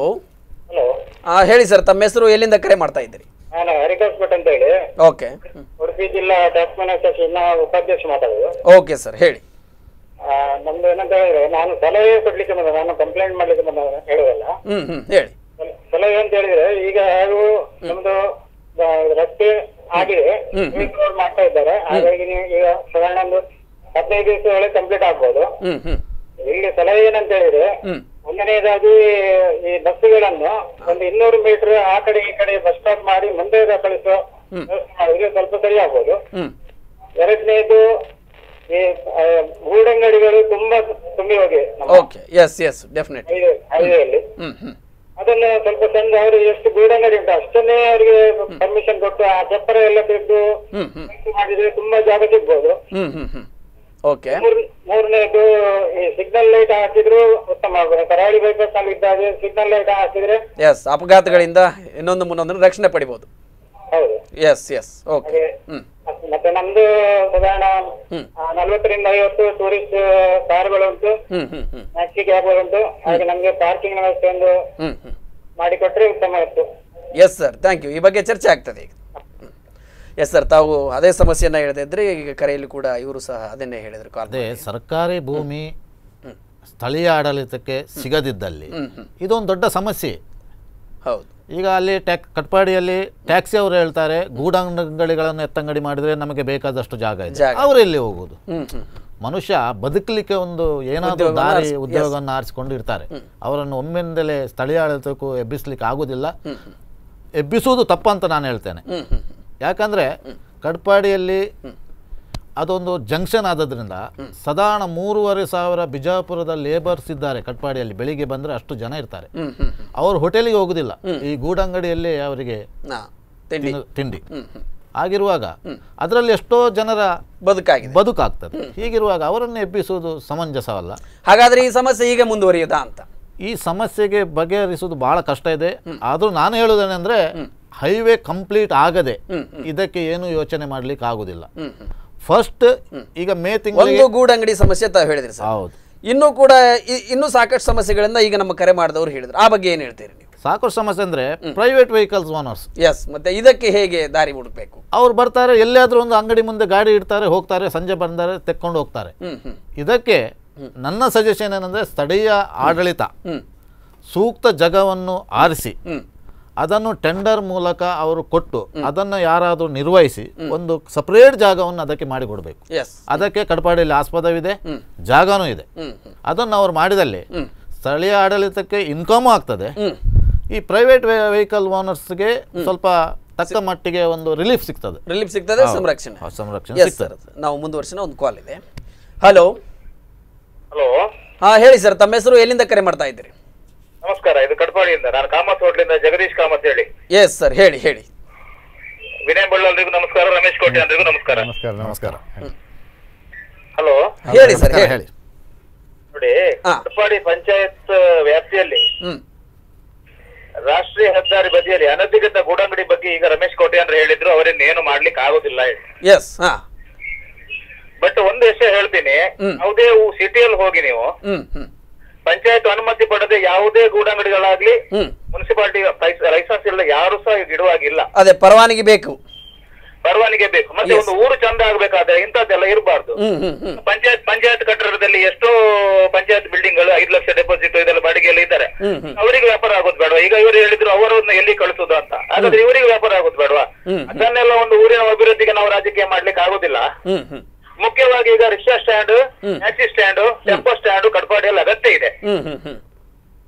ಹೇಳಿ ಸರ್, ತಮ್ಮ ಹೆಸರು, ಎಲ್ಲಿಂದ ಕರೆ ಮಾಡ್ತಾ ಇದ್ದೀರಿ? ನಾನು ಹರಿದಾಸ್ ಭಟ್ ಅಂತ ಹೇಳಿ, ಓಕೆ, ಉಡುಪಿ ಜಿಲ್ಲಾ ಟ್ಯಾಕ್ಸ್ ಉಪಾಧ್ಯಕ್ಷ ಮಾತಾಡೋದು. ಓಕೆ ಸರ್, ಹೇಳಿ. ನಮ್ದು ಏನಂತ ಹೇಳಿದ್ರೆ, ನಾನು ಸಲಹೆ ಕೊಡ್ಲಿಕ್ಕೆ ಬಂದ, ನಾನು ಕಂಪ್ಲೇಂಟ್ ಮಾಡ್ಲಿಕ್ಕೆ ಬಂದ ಹೇಳುದಲ್ಲ. ಹೇಳಿ. ಸಲಹೆ ಅಂತ ಹೇಳಿದ್ರೆ, ಈಗ ಹಾಗೂ ನಮ್ದು ರಸ್ತೆ ಆಗಿದೆ, ಮಾಡ್ತಾ ಇದ್ದಾರೆ. ಹಾಗಾಗಿ ನೀವು ಈಗ ಸಾಧಾರಣ ಒಂದು 15 ದಿವಸ ಒಳಗೆ ಕಂಪ್ಲೀಟ್ ಆಗ್ಬೋದು. ಇಲ್ಲಿ ಸಲಹೆ ಏನಂತ ಹೇಳಿದ್ರೆ, ಒಂದನೇದಾಗಿ ಈ ಬಸ್ಸುಗಳನ್ನು ಒಂದು 200 ಮೀಟರ್ ಆ ಕಡೆ ಈ ಕಡೆ ಬಸ್ ಸ್ಟಾಪ್ ಮಾಡಿ ಮುಂದೆ ಕಳಿಸೋ ಮಾಡಿದ್ರೆ ಸ್ವಲ್ಪ ಸರಿ ಆಗ್ಬೋದು. ಎರಡನೇದು, ಈ ಗೂಡಂಗಡಿಗಳು ತುಂಬಾ ತುಂಬಿ ಹೋಗಿ ಹೈವೇಯಲ್ಲಿ, ಅದನ್ನ ಸ್ವಲ್ಪ ತಂದು ಅವರು ಎಷ್ಟು ಗೂಡಂಗಡಿ ಉಂಟು ಅಷ್ಟನ್ನೇ ಅವರಿಗೆ ಪರ್ಮಿಷನ್ ಕೊಟ್ಟು ಆ ಚಪ್ಪರ ಎಲ್ಲ ತೆಗೆದು ಮಾಡಿದ್ರೆ ತುಂಬಾ ಜಾಗ ಸಿಗ್ಬೋದು. ಮೂರನೇದು, ಈ ಸಿಗ್ನಲ್ ಲೈಟ್ ಹಾಕಿದ್ರು ಉತ್ತಮ ಆಗ್ಬೋದು. ಕರಾವಳಿ ಬೈಪಾಸ್ ನಲ್ಲಿ ಇದ್ದಾಗ ಸಿಗ್ನಲ್ ಲೈಟ್ ಹಾಕಿದ್ರೆ ಅಪಘಾತಗಳಿಂದ ಇನ್ನೊಂದು ಮುನ್ನೊಂದು ರಕ್ಷಣೆ ಪಡಿಬಹುದು. ಹೌದು. ಮತ್ತೆ ನಮ್ದು ಸಾಧಾರಣ 40 ರಿಂದ 50 ಟೂರಿಸ್ಟ್ ಕಾರುಗಳು ಉಂಟು, ಟ್ಯಾಕ್ಸಿ ಕ್ಯಾಬ್ಗಳು ಉಂಟು. ಹಾಗೆ ನಮ್ಗೆ ಪಾರ್ಕಿಂಗ್ ವ್ಯವಸ್ಥೆ ಒಂದು ಮಾಡಿಕೊಟ್ರೆ ಉತ್ತಮ ಇತ್ತು. Yes sir, thank you. ಈ ಬಗ್ಗೆ ಚರ್ಚೆ ಆಗ್ತದೆ ಈಗ. ಎಸ್ ಸರ್, ತಾವು ಅದೇ ಸಮಸ್ಯೆಯನ್ನ ಹೇಳಿದ್ರೆ ಈಗ ಕರೆಯಲ್ಲಿ ಕೂಡ ಇವರು ಸಹ ಅದನ್ನೇ ಹೇಳಿದ್ರು. ಅದೇ ಸರ್ಕಾರಿ ಭೂಮಿ ಸ್ಥಳೀಯ ಆಡಳಿತಕ್ಕೆ ಸಿಗದಿದ್ದಲ್ಲಿ ಇದೊಂದು ದೊಡ್ಡ ಸಮಸ್ಯೆ. ಹೌದು. ಈಗ ಅಲ್ಲಿ ಕಟ್ಪಾಡಿಯಲ್ಲಿ ಟ್ಯಾಕ್ಸಿ ಅವರು ಹೇಳ್ತಾರೆ, ಗೂಡಂಗಡಿಗಳನ್ನು ಎತ್ತಂಗಡಿ ಮಾಡಿದ್ರೆ ನಮಗೆ ಬೇಕಾದಷ್ಟು ಜಾಗ ಇದೆ, ಅವರೆಲ್ಲಿ ಹೋಗುದು? ಮನುಷ್ಯ ಬದುಕಲಿಕ್ಕೆ ಒಂದು ಏನಾದರೂ ದಾರಿ ಉದ್ಯೋಗವನ್ನು ಆರಿಸಿಕೊಂಡು ಇರ್ತಾರೆ. ಅವರನ್ನು ಒಮ್ಮೆಂದಲೇ ಸ್ಥಳೀಯ ಆಡಳಿತಕ್ಕೂ ಎಬ್ಬಿಸ್ಲಿಕ್ಕೆ ಆಗುದಿಲ್ಲ. ಎಬ್ಬಿಸುವುದು ತಪ್ಪಂತ ನಾನು ಹೇಳ್ತೇನೆ. ಯಾಕಂದರೆ ಕಟ್ಪಾಡಿಯಲ್ಲಿ ಅದೊಂದು ಜಂಕ್ಷನ್ ಆದದ್ರಿಂದ ಸಾಧಾರಣ 3,500 ಬಿಜಾಪುರದ ಲೇಬರ್ಸ್ ಇದ್ದಾರೆ ಕಟ್ಪಾಡಿಯಲ್ಲಿ. ಬೆಳಿಗ್ಗೆ ಬಂದರೆ ಅಷ್ಟು ಜನ ಇರ್ತಾರೆ. ಅವರು ಹೋಟೆಲಿಗೆ ಹೋಗುದಿಲ್ಲ, ಈ ಗೂಡಂಗಡಿಯಲ್ಲಿ ಅವರಿಗೆ ತಿಂಡಿ. ಆಗಿರುವಾಗ ಅದರಲ್ಲಿ ಎಷ್ಟೋ ಜನರ ಬದುಕಾಗ್ತದೆ. ಹೀಗಿರುವಾಗ ಅವರನ್ನು ಎಬ್ಬಿಸುವುದು ಸಮಂಜಸವಲ್ಲ. ಹಾಗಾದ್ರೆ ಈ ಸಮಸ್ಯೆ ಹೀಗೆ ಮುಂದುವರಿಯುತ್ತಾ ಅಂತ? ಈ ಸಮಸ್ಯೆಗೆ ಬಗೆಹರಿಸುವುದು ಬಹಳ ಕಷ್ಟ ಇದೆ. ಆದರೂ ನಾನು ಹೇಳುವುದೇನೆಂದ್ರೆ, ಹೈವೇ ಕಂಪ್ಲೀಟ್ ಆಗದೆ ಇದಕ್ಕೆ ಏನು ಯೋಚನೆ ಮಾಡ್ಲಿಕ್ಕೆ ಆಗುದಿಲ್ಲ. ಫಸ್ಟ್ ಈಗ ಮೇ ತಿಂಗಳು ಗೂಡಂಗಡಿ ಸಮಸ್ಯೆ ತಾವು ಹೇಳಿದ್ರಿ ಸರ್. ಹೌದು. ಇನ್ನೂ ಕೂಡ ಇನ್ನೂ ಸಾಕಷ್ಟು ಸಮಸ್ಯೆಗಳಿಂದ ಈಗ ನಮ್ಮ ಕರೆ ಮಾಡಿದವರು ಹೇಳಿದ್ರು. ಆ ಬಗ್ಗೆ ಏನು ಹೇಳ್ತೀರಿ ನೀವು? ಸಾಕಷ್ಟು ಸಮಸ್ಯೆ ಅಂದರೆ ಪ್ರೈವೇಟ್ ವೆಹಿಕಲ್ಸ್ ಓನರ್ಸ್. ಎಸ್, ಮತ್ತೆ ಇದಕ್ಕೆ ಹೇಗೆ ದಾರಿ ಹುಡುಕಬೇಕು? ಅವ್ರು ಬರ್ತಾರೆ, ಎಲ್ಲಾದರೂ ಒಂದು ಅಂಗಡಿ ಮುಂದೆ ಗಾಡಿ ಇಡ್ತಾರೆ, ಹೋಗ್ತಾರೆ, ಸಂಜೆ ಬಂದರೆ ತೆಕ್ಕೊಂಡು ಹೋಗ್ತಾರೆ. ಇದಕ್ಕೆ ನನ್ನ ಸಜೆಷನ್ ಏನಂದರೆ, ಸ್ಥಳೀಯ ಆಡಳಿತ ಸೂಕ್ತ ಜಾಗವನ್ನು ಆರಿಸಿ ಅದನ್ನು ಟೆಂಡರ್ ಮೂಲಕ ಅವರು ಕೊಟ್ಟು ಅದನ್ನು ಯಾರಾದರೂ ನಿರ್ವಹಿಸಿ ಒಂದು ಸಪರೇಟ್ ಜಾಗವನ್ನು ಅದಕ್ಕೆ ಮಾಡಿಕೊಡ್ಬೇಕು. ಅದಕ್ಕೆ ಕಟ್ಪಾಡಿಯಲ್ಲಿ ಆಸ್ಪದವಿದೆ, ಜಾಗನೂ ಇದೆ. ಅದನ್ನು ಅವ್ರು ಮಾಡಿದಲ್ಲಿ ಸ್ಥಳೀಯ ಆಡಳಿತಕ್ಕೆ ಇನ್ಕಮು ಆಗ್ತದೆ, ಈ ಪ್ರೈವೇಟ್ ವೆಹಿಕಲ್ ಓನರ್ಸ್ಗೆ ಸ್ವಲ್ಪ ತಕ್ಕ ಮಟ್ಟಿಗೆ ಒಂದು ರಿಲೀಫ್ ಸಿಗ್ತದೆ. ಸಂರಕ್ಷಣೆ ಸಿಗ್ತದೆ. ನಾವು ಮುಂದುವರ್ಸಿನ ಒಂದು ಕಾಲ್ ಇದೆ. ಹಲೋ ಹಲೋ, ಹಾ ಹೇಳಿ ಸರ್, ತಮ್ಮ ಹೆಸರು, ಎಲ್ಲಿಂದ ಕರೆ ಮಾಡ್ತಾ ಇದ್ದೀರಿ? ನಮಸ್ಕಾರ, ಇದು ಕಟ್ಪಾಡಿಯಿಂದ, ನಾನು ಕಾಮತ್ ಹೋಟ್ಲಿಂದ ಜಗದೀಶ್ ಕಾಮತ್ ಹೇಳಿ. ಎಸ್ ಸರ್, ಹೇಳಿ ಹೇಳಿ. ವಿನಯ್ ಬಳ್ಳಲ್ರಿಗೂ ನಮಸ್ಕಾರ, ರಮೇಶ್ ಕೋಟೆ ಅಂದ್ರಿಗೂ ನಮಸ್ಕಾರ. ನಮಸ್ಕಾರ. ಹಲೋ, ಹೇಳಿ ಸರ್, ಹೇಳಿ. ನೋಡಿ, ಕಟ್ಪಾಡಿ ಪಂಚಾಯತ್ ವ್ಯಾಪ್ತಿಯಲ್ಲಿ ರಾಷ್ಟ್ರೀಯ ಹೆದ್ದಾರಿ ಬದಿಯಲ್ಲಿ ಅನಧಿಕೃತ ಗೂಡಂಗಡಿ ಬಗ್ಗೆ ಈಗ ರಮೇಶ್ ಕೋಟೆ ಅಂದ್ರೆ ಹೇಳಿದ್ರು, ಅವರೇನು ಮಾಡ್ಲಿಕ್ಕೆ ಆಗೋದಿಲ್ಲ. ಎಸ್, ಬಟ್ ಒಂದು ವಿಷಯ ಹೇಳ್ತೀನಿ, ಯಾವುದೇ ಸಿಟಿಯಲ್ಲಿ ಹೋಗಿ ನೀವು ಪಂಚಾಯತ್ ಅನುಮತಿ ಪಡೆದ ಯಾವುದೇ ಗೂಡಂಗಡಿಗಳಾಗ್ಲಿ ಮುನ್ಸಿಪಾಲಿಟಿ ಲೈಸೆನ್ಸ್ ಇಲ್ಲ, ಯಾರು ಸಹ ಇಡುವಾಗಿಲ್ಲ. ಅದೇ ಪರವಾನಗಿ ಬೇಕು, ಪರವಾನಗಿ ಬೇಕು. ಮತ್ತೆ ಒಂದು ಊರು ಚಂದ ಆಗ್ಬೇಕಾದ್ರೆ ಇಂಥದ್ದೆಲ್ಲ ಇರಬಾರ್ದು. ಪಂಚಾಯತ್ ಕಟ್ಟಡದಲ್ಲಿ ಎಷ್ಟೋ ಪಂಚಾಯತ್ ಬಿಲ್ಡಿಂಗ್ ಗಳು 5 ಲಕ್ಷ ಡೆಪಾಸಿಟ್ ಇದೆಲ್ಲ ಬಾಡಿಗೆಯಲ್ಲಿ ಇದ್ದಾರೆ. ಅವರಿಗೆ ವ್ಯಾಪಾರ ಆಗೋದು ಬೇಡವಾ? ಈಗ ಇವರು ಹೇಳಿದ್ರು ಅವರನ್ನ ಎಲ್ಲಿ ಕಳಿಸೋದು ಅಂತ, ಹಾಗಾದ್ರೆ ಇವರಿಗೆ ವ್ಯಾಪಾರ ಆಗೋದು ಬೇಡವಾ? ಅದನ್ನೆಲ್ಲ ಒಂದು ಊರಿನ ಅಭಿವೃದ್ಧಿಗೆ ನಾವು ರಾಜಕೀಯ ಮಾಡ್ಲಿಕ್ಕೆ ಆಗೋದಿಲ್ಲ. ಮುಖ್ಯವಾಗಿ ಈಗ rickshaw stand, taxi stand, tempo stand ಕಟ್ಪಾಡಿಯಲ್ಲಿ ಅಗತ್ಯ ಇದೆ.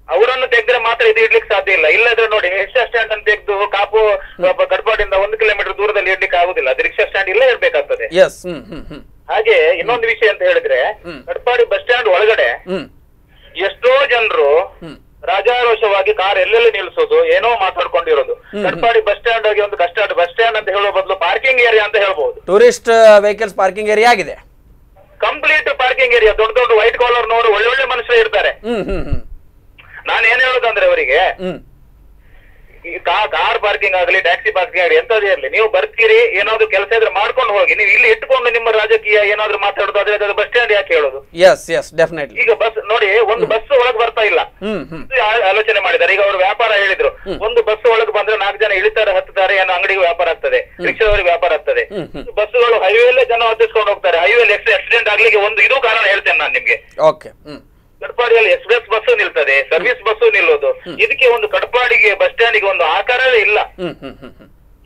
ಅವರನ್ನು ತೆಗೆದ್ರೆ ಮಾತ್ರ ಇದು ಇಡ್ಲಿಕ್ಕೆ ಸಾಧ್ಯ ಇಲ್ಲ. ಇಲ್ಲದ್ರೆ ನೋಡಿ, ರಿಕ್ಷಾ ಸ್ಟ್ಯಾಂಡ್ ಅನ್ನು ತೆಗೆದು ಕಾಪು ಕಟ್ಪಾಡಿಯಿಂದ 1 ಕಿಲೋಮೀಟರ್ ದೂರದಲ್ಲಿ ಇಡ್ಲಿಕ್ಕೆ ಆಗುದಿಲ್ಲ. ಅದು ರಿಕ್ಷಾ ಸ್ಟ್ಯಾಂಡ್ ಇಲ್ಲೇ ಇರ್ಬೇಕಾಗ್ತದೆ. ಹಾಗೆ ಇನ್ನೊಂದು ವಿಷಯ ಅಂತ ಹೇಳಿದ್ರೆ, ಕಟ್ಪಾಡಿ ಬಸ್ ಸ್ಟ್ಯಾಂಡ್ ಒಳಗಡೆ ಎಷ್ಟೋ ಜನರು ರಾಜಾರೋಷವಾಗಿ ಕಾರ್ ಎಲ್ಲೆಲ್ಲಿ ನಿಲ್ಸೋದು, ಏನೋ ಮಾತಾಡ್ಕೊಂಡಿರೋದು. ಕಟ್ಪಾಡಿ ಬಸ್ ಸ್ಟ್ಯಾಂಡ್ ಆಗಿ ಒಂದು ಕಸ್ಟರ್ಡ್ ಬಸ್ ಸ್ಟ್ಯಾಂಡ್ ಅಂತ ಹೇಳೋ ಬದಲು ಪಾರ್ಕಿಂಗ್ ಏರಿಯಾ ಅಂತ ಹೇಳ್ಬಹುದು. ಟೂರಿಸ್ಟ್ ವೆಹಿಕಲ್ಸ್ ಪಾರ್ಕಿಂಗ್ ಏರಿಯಾ ಆಗಿದೆ, ಕಂಪ್ಲೀಟ್ ಪಾರ್ಕಿಂಗ್ ಏರಿಯಾ. ದೊಡ್ಡ ದೊಡ್ಡ ವೈಟ್ ಕಾಲರ್ ನೋಡು, ಒಳ್ಳೊಳ್ಳೆ ಮನುಷ್ಯರು ಇರ್ತಾರೆ. ನಾನು ಏನ್ ಹೇಳೋದಂದ್ರೆ ಅವರಿಗೆ, ಕಾರ್ ಪಾರ್ಕಿಂಗ್ ಆಗಲಿ, ಟ್ಯಾಕ್ಸಿ ಪಾರ್ಕಿಂಗ್ ಆಗಲಿ, ಎಂತದೇ ಇರಲಿ, ನೀವು ಬರ್ತೀರಿ, ಏನಾದ್ರು ಕೆಲಸ ಇದ್ರೆ ಮಾಡ್ಕೊಂಡು ಹೋಗಿ. ನೀವು ಇಲ್ಲಿ ಇಟ್ಕೊಂಡು ನಿಮ್ಮ ರಾಜಕೀಯ ಏನಾದ್ರು ಮಾತಾಡೋದು, ಅದೇ ಬಸ್ ಸ್ಟ್ಯಾಂಡ್ ಯಾಕೆ ಹೇಳೋದು? ಈಗ ಬಸ್ ನೋಡಿ, ಒಂದು ಬಸ್ ಒಳಗೆ ಬರ್ತಾ ಇಲ್ಲ, ಆಲೋಚನೆ ಮಾಡಿದ್ದಾರೆ. ಈಗ ಅವರು ವ್ಯಾಪಾರ ಹೇಳಿದ್ರು, ಒಂದು ಬಸ್ ಒಳಗೆ ಬಂದ್ರೆ 4 ಜನ ಇಳಿತಾರೆ, ಹತ್ತಾರೆ, ಏನೋ ಅಂಗಡಿಗೆ ವ್ಯಾಪಾರ ಆಗ್ತದೆ, ರಿಕ್ಷಾದವರಿಗೆ ವ್ಯಾಪಾರ ಆಗ್ತದೆ. ಬಸ್ಸುಗಳು ಹೈವೇಲ್ಲೇ ಜನ ಹತ್ತಿಸ್ಕೊಂಡು ಹೋಗ್ತಾರೆ. ಹೈವೇಲಿ ಆಕ್ಸಿಡೆಂಟ್ ಆಗ್ಲಿಕ್ಕೆ ಒಂದು ಇದು ಕಾರಣ ಹೇಳ್ತೇನೆ ನಾನು ನಿಮ್ಗೆ. ಕಟ್ಪಾಡಿಯಲ್ಲಿ ಎಕ್ಸ್ಪ್ರೆಸ್ ಬಸ್ಸು ನಿಲ್ತದೆ, ಸರ್ವಿಸ್ ಬಸ್ಸು ನಿಲ್ಲೋದು. ಇದಕ್ಕೆ ಒಂದು ಕಟ್ಪಾಡಿಗೆ ಬಸ್ ಸ್ಟ್ಯಾಂಡಿಗೆ ಒಂದು ಆಕಾರವೇ ಇಲ್ಲ.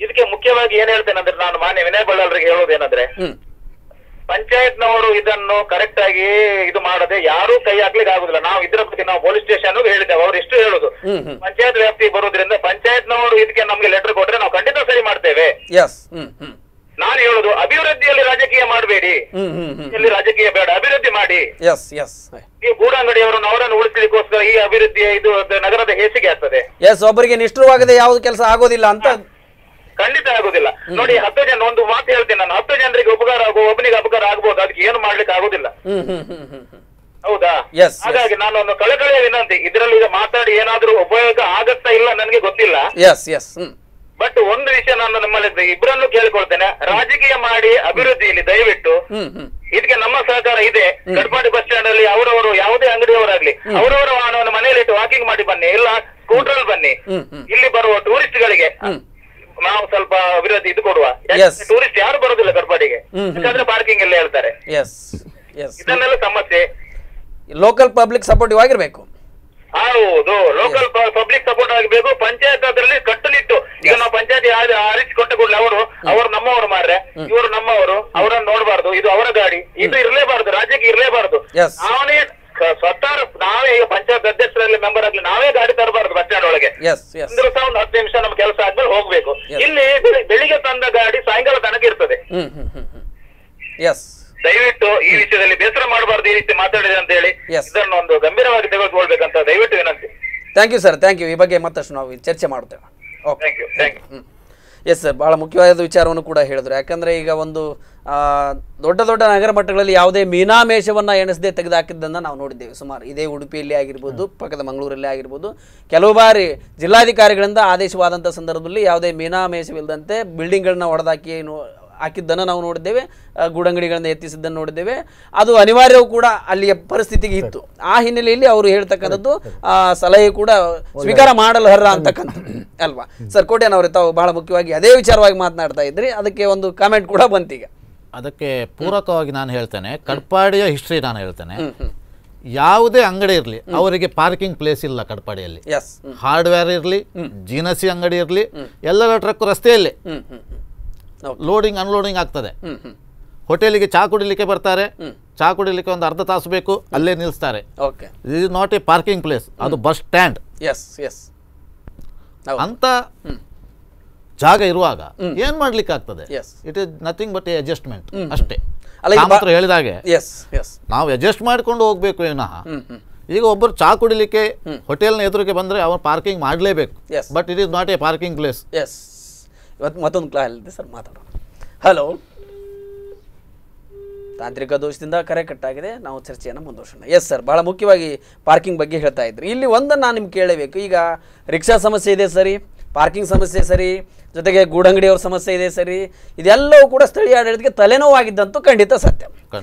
ಇದಕ್ಕೆ ಮುಖ್ಯವಾಗಿ ಏನ್ ಹೇಳ್ತೇನೆ ಅಂದ್ರೆ, ನಾನು ಮಾನ್ಯ ವಿನಯ್ ಬಳ್ಳಾಲ್ರಿಗೆ ಹೇಳೋದೇನಂದ್ರೆ, ಪಂಚಾಯತ್ನವರು ಇದನ್ನು ಕರೆಕ್ಟ್ ಆಗಿ ಇದು ಮಾಡದೆ ಯಾರೂ ಕೈ ಹಾಕ್ಲಿಕ್ಕೆ ಆಗುದಿಲ್ಲ. ನಾವು ಇದ್ರ ಬಗ್ಗೆ ನಾವು ಪೊಲೀಸ್ ಸ್ಟೇಷನ್ ಹೇಳಿದ್ದೇವೆ. ಅವ್ರು ಎಷ್ಟು ಹೇಳುದು, ಪಂಚಾಯತ್ ವ್ಯಾಪ್ತಿ ಬರೋದ್ರಿಂದ ಪಂಚಾಯತ್ನವರು ಇದಕ್ಕೆ ನಮ್ಗೆ ಲೆಟರ್ ಕೊಟ್ರೆ ನಾವು ಖಂಡಿತ ಸರಿ ಮಾಡ್ತೇವೆ. ನಾನು ಹೇಳುದು, ಅಭಿವೃದ್ಧಿಯಲ್ಲಿ ರಾಜಕೀಯ ಮಾಡಬೇಡಿ, ಇಲ್ಲಿ ರಾಜಕೀಯ ಬೇಡ, ಅಭಿವೃದ್ಧಿ ಮಾಡಿ. ಈ ಗೂಡಂಗಡಿಯವರನ್ನು ಅವರನ್ನು ಉಳಿಸ್ಲಿಕ್ಕೋಸ್ಕರ ಈ ಅಭಿವೃದ್ಧಿ ಇದು ನಗರದ ಹೇಸಿಗೆ ಆಗ್ತದೆ. ಒಬ್ಬರಿಗೆ ನಿಷ್ಠುರವಾಗದೆ ಯಾವ್ದು ಕೆಲಸ ಆಗೋದಿಲ್ಲ ಅಂತ ಖಂಡಿತ ಆಗುದಿಲ್ಲ. ನೋಡಿ, 10 ಜನ, ಒಂದು ಮಾತು ಹೇಳ್ತೀನಿ ನಾನು, 10 ಜನರಿಗೆ ಉಪಕಾರ ಒಬ್ಬನಿಗೆ ಅಪಕಾರ ಆಗ್ಬೋದು, ಅದಕ್ಕೆ ಏನು ಮಾಡ್ಲಿಕ್ಕೆ ಆಗುದಿಲ್ಲ. ಹೌದಾ? ಹಾಗಾಗಿ ನಾನು ಒಂದು ಕಳಕಳಿಯ ವಿನಂತಿ, ಇದರಲ್ಲಿ ಈಗ ಮಾತಾಡಿ ಏನಾದ್ರೂ ಉಪಯೋಗ ಆಗತ್ತಾ ಇಲ್ಲ ನನಗೆ ಗೊತ್ತಿಲ್ಲ. ಬಟ್ ಒಂದು ವಿಷಯ ನಾನು ನಮ್ಮಲ್ಲಿ ಇಬ್ಬರನ್ನು ಕೇಳಿಕೊಳ್ತೇನೆ, ರಾಜಕೀಯ ಮಾಡಿ ಅಭಿವೃದ್ಧಿಯಲ್ಲಿ ದಯವಿಟ್ಟು ಇದಕ್ಕೆ ನಮ್ಮ ಸಹಕಾರ ಇದೆ. ಕಟ್ಪಾಡಿ ಬಸ್ ಸ್ಟ್ಯಾಂಡ್ ಅಲ್ಲಿ ಅವರವರು ಯಾವುದೇ ಅಂಗಡಿಯವರಾಗ್ಲಿ ಅವರವರ ವಾಹನವನ್ನು ಮನೆಯಲ್ಲಿಟ್ಟು ವಾಕಿಂಗ್ ಮಾಡಿ ಬನ್ನಿ, ಇಲ್ಲ ಸ್ಕೂಟರ್ ಬನ್ನಿ. ಇಲ್ಲಿ ಬರುವ ಟೂರಿಸ್ಟ್ ಗಳಿಗೆ ನಾವು ಸ್ವಲ್ಪ ಅಭಿವೃದ್ಧಿ ಇದು ಕೊಡುವ. ಟೂರಿಸ್ಟ್ ಯಾರು ಬರೋದಿಲ್ಲ ಕಟ್ಪಾಡಿಗೆ, ಯಾಕಂದ್ರೆ ಪಾರ್ಕಿಂಗ್ ಎಲ್ಲ ಹೇಳ್ತಾರೆ. ಇದನ್ನೆಲ್ಲ ಸಮಸ್ಯೆ. ಲೋಕಲ್ ಪಬ್ಲಿಕ್ ಸಪೋರ್ಟಿವ್ ಆಗಿರ್ಬೇಕು. ಹೌದು, ಲೋಕಲ್ ಪಬ್ಲಿಕ್ ಸಪೋರ್ಟ್ ಆಗಬೇಕು. ಪಂಚಾಯತ್ ಅದರಲ್ಲಿ ಕಟ್ಟುನಿಟ್ಟು, ಈಗ ನಾವು ಪಂಚಾಯತ್ ಆರಿಸಿಕೊಟ್ಟ ಕೂಡಲೇ ಅವರು ನಮ್ಮವರು ಮಾರ್ರೆ, ಇವರು ನಮ್ಮವರು, ಅವರನ್ನು ನೋಡಬಾರ್ದು, ಇದು ಅವರ ಗಾಡಿ, ಇದು ಇರಲೇಬಾರ್ದು, ರಾಜ್ಯಕ್ಕೆ ಇರಲೇಬಾರ್ದು. ನಾವೇ ಸ್ವತಃ ನಾವೇ ಈಗ ಪಂಚಾಯತ್ ಅಧ್ಯಕ್ಷರಲ್ಲಿ ಮೆಂಬರ್ ಆಗ್ಲಿ, ನಾವೇ ಗಾಡಿ ತರಬಾರ್ದು ಬಸ್ ಸ್ಟ್ಯಾಂಡ್ ಒಳಗೆ. ಅಂದ್ರೆ ಸಹ ಒಂದು 10 ನಿಮಿಷ ನಮ್ ಕೆಲಸ ಆದ್ಮೇಲೆ ಹೋಗ್ಬೇಕು. ಇಲ್ಲಿ ಬೆಳಿಗ್ಗೆ ತಂದ ಗಾಡಿ ಸಾಯಂಕಾಲ ತನಕ ಇರ್ತದೆ. ದಯವಿಟ್ಟು ಈ ವಿಷಯದಲ್ಲಿ ಬೇಸರ ಮಾಡಬಾರ್ದು, ಈ ರೀತಿ ಮಾತಾಡಿದೆ ಅಂತ ಹೇಳಿ ಇದನ್ನು ಒಂದು ಗಂಭೀರವಾಗಿ ತೆಗೆದುಕೊಳ್ಬೇಕಂತ ದಯವಿಟ್ಟು ವಿನಂತಿ. Thank you sir, thank you. ಈ ಬಗ್ಗೆ ಮತ್ತಷ್ಟು ನಾವು ಚರ್ಚೆ ಮಾಡ್ತೇವೆ. ಎಸ್ ಸರ್, ಬಹಳ ಮುಖ್ಯವಾದ ವಿಚಾರವನ್ನು ಕೂಡ ಹೇಳಿದ್ರು. ಯಾಕಂದರೆ ಈಗ ಒಂದು ದೊಡ್ಡ ದೊಡ್ಡ ನಗರ ಮಟ್ಟಗಳಲ್ಲಿ ಯಾವುದೇ ಮೀನಾಮೇಷವನ್ನು ಎಣಿಸದೆ ತೆಗೆದುಹಾಕಿದ್ದನ್ನು ನಾವು ನೋಡಿದ್ದೇವೆ. ಸುಮಾರು ಇದೇ ಉಡುಪಿಯಲ್ಲಿ ಆಗಿರ್ಬೋದು, ಪಕ್ಕದ ಮಂಗಳೂರಲ್ಲಿ ಆಗಿರ್ಬೋದು, ಕೆಲವು ಬಾರಿ ಜಿಲ್ಲಾಧಿಕಾರಿಗಳಿಂದ ಆದೇಶವಾದಂಥ ಸಂದರ್ಭದಲ್ಲಿ ಯಾವುದೇ ಮೀನಾಮೇಷವಿಲ್ಲದಂತೆ ಬಿಲ್ಡಿಂಗ್ಗಳನ್ನ ಹೊಡೆದಾಕಿ ಹಾಕಿದ್ದನ್ನು ನಾವು ನೋಡಿದ್ದೇವೆ, ಗೂಡಂಗಡಿಗಳನ್ನು ಎತ್ತಿಸಿದ್ದನ್ನು ನೋಡಿದ್ದೇವೆ. ಅದು ಅನಿವಾರ್ಯವೂ ಕೂಡ ಅಲ್ಲಿಯ ಪರಿಸ್ಥಿತಿಗೆ ಇತ್ತು. ಆ ಹಿನ್ನೆಲೆಯಲ್ಲಿ ಅವರು ಹೇಳ್ತಕ್ಕಂಥದ್ದು ಸಲಹೆ ಕೂಡ ಸ್ವೀಕಾರ ಮಾಡಲು ಹರ್ರ ಅಂತಕ್ಕಂಥದ್ದು ಅಲ್ವಾ ಸರ್? ಕೋಟ್ಯಾನವರೇ, ತಾವು ಬಹಳ ಮುಖ್ಯವಾಗಿ ಅದೇ ವಿಚಾರವಾಗಿ ಮಾತನಾಡ್ತಾ ಇದ್ರಿ, ಅದಕ್ಕೆ ಒಂದು ಕಾಮೆಂಟ್ ಕೂಡ ಬಂತೀಗ. ಅದಕ್ಕೆ ಪೂರಕವಾಗಿ ನಾನು ಹೇಳ್ತೇನೆ, ಕಟ್ಪಾಡಿಯ ಹಿಸ್ಟ್ರಿ ನಾನು ಹೇಳ್ತೇನೆ. ಯಾವುದೇ ಅಂಗಡಿ ಇರಲಿ ಅವರಿಗೆ ಪಾರ್ಕಿಂಗ್ ಪ್ಲೇಸ್ ಇಲ್ಲ ಕಟ್ಪಾಡಿಯಲ್ಲಿ. ಹಾರ್ಡ್ವೇರ್ ಇರಲಿ, ಜೀನಸಿ ಅಂಗಡಿ ಇರಲಿ, ಎಲ್ಲರ ಟ್ರಕ್ ರಸ್ತೆಯಲ್ಲಿ ಲೋಡಿಂಗ್ ಅನ್ಲೋಡಿಂಗ್ ಆಗ್ತದೆ. ಹೋಟೆಲಿಗೆ ಚಾ ಕುಡಿಲಿಕ್ಕೆ ಬರ್ತಾರೆ, ಚಾ ಕುಡಿಲಿಕ್ಕೆ ಒಂದು ಅರ್ಧ ತಾಸು ಬೇಕು, ಅಲ್ಲೇ ನಿಲ್ಲಿಸ್ತಾರೆ. This is not a parking place, ಅದು ಬಸ್ ಸ್ಟ್ಯಾಂಡ್ ಅಂತ ಜಾಗ ಇರುವಾಗ ಏನ್ ಮಾಡ್ಲಿಕ್ಕೆ ಆಗ್ತದೆ? It is nothing but a adjustment ಅಷ್ಟೇ. ಹೇಳಿದಾಗೆ ನಾವು ಅಡ್ಜಸ್ಟ್ ಮಾಡ್ಕೊಂಡು ಹೋಗ್ಬೇಕು ವಿನಃ ಈಗ ಒಬ್ಬರು ಚಾ ಕುಡಿಲಿಕ್ಕೆ ಹೋಟೆಲ್ನ ಎದುರಿಗೆ ಬಂದ್ರೆ ಅವ್ರು ಪಾರ್ಕಿಂಗ್ ಮಾಡಲೇಬೇಕು. But it is not a parking place. ಇವತ್ತು ಮತ್ತೊಂದು ಕ್ಲಾಸ್ ಇದೆ ಸರ್, ಮಾತಾಡೋಣ. ಹಲೋ, ತಾಂತ್ರಿಕ ದೋಷದಿಂದ ಕರೆ ಕಟ್ಟಾಗಿದೆ, ನಾವು ಚರ್ಚೆಯನ್ನು ಮುಂದುವರ್ಸೋಣ. ಎಸ್ ಸರ್, ಭಾಳ ಮುಖ್ಯವಾಗಿ ಪಾರ್ಕಿಂಗ್ ಬಗ್ಗೆ ಹೇಳ್ತಾ ಇದ್ರಿ. ಇಲ್ಲಿ ಒಂದನ್ನು ನಾನು ನಿಮ್ಗೆ ಕೇಳಬೇಕು. ಈಗ ರಿಕ್ಷಾ ಸಮಸ್ಯೆ ಇದೆ ಸರಿ, ಪಾರ್ಕಿಂಗ್ ಸಮಸ್ಯೆ ಸರಿ, ಜೊತೆಗೆ ಗೂಡಂಗಡಿಯವ್ರ ಸಮಸ್ಯೆ ಇದೆ ಸರಿ, ಇದೆಲ್ಲವೂ ಕೂಡ ಸ್ಥಳೀಯ ಆಡಳಿತಕ್ಕೆ ತಲೆನೋವಾಗಿದ್ದಂತೂ ಖಂಡಿತ ಸತ್ಯ.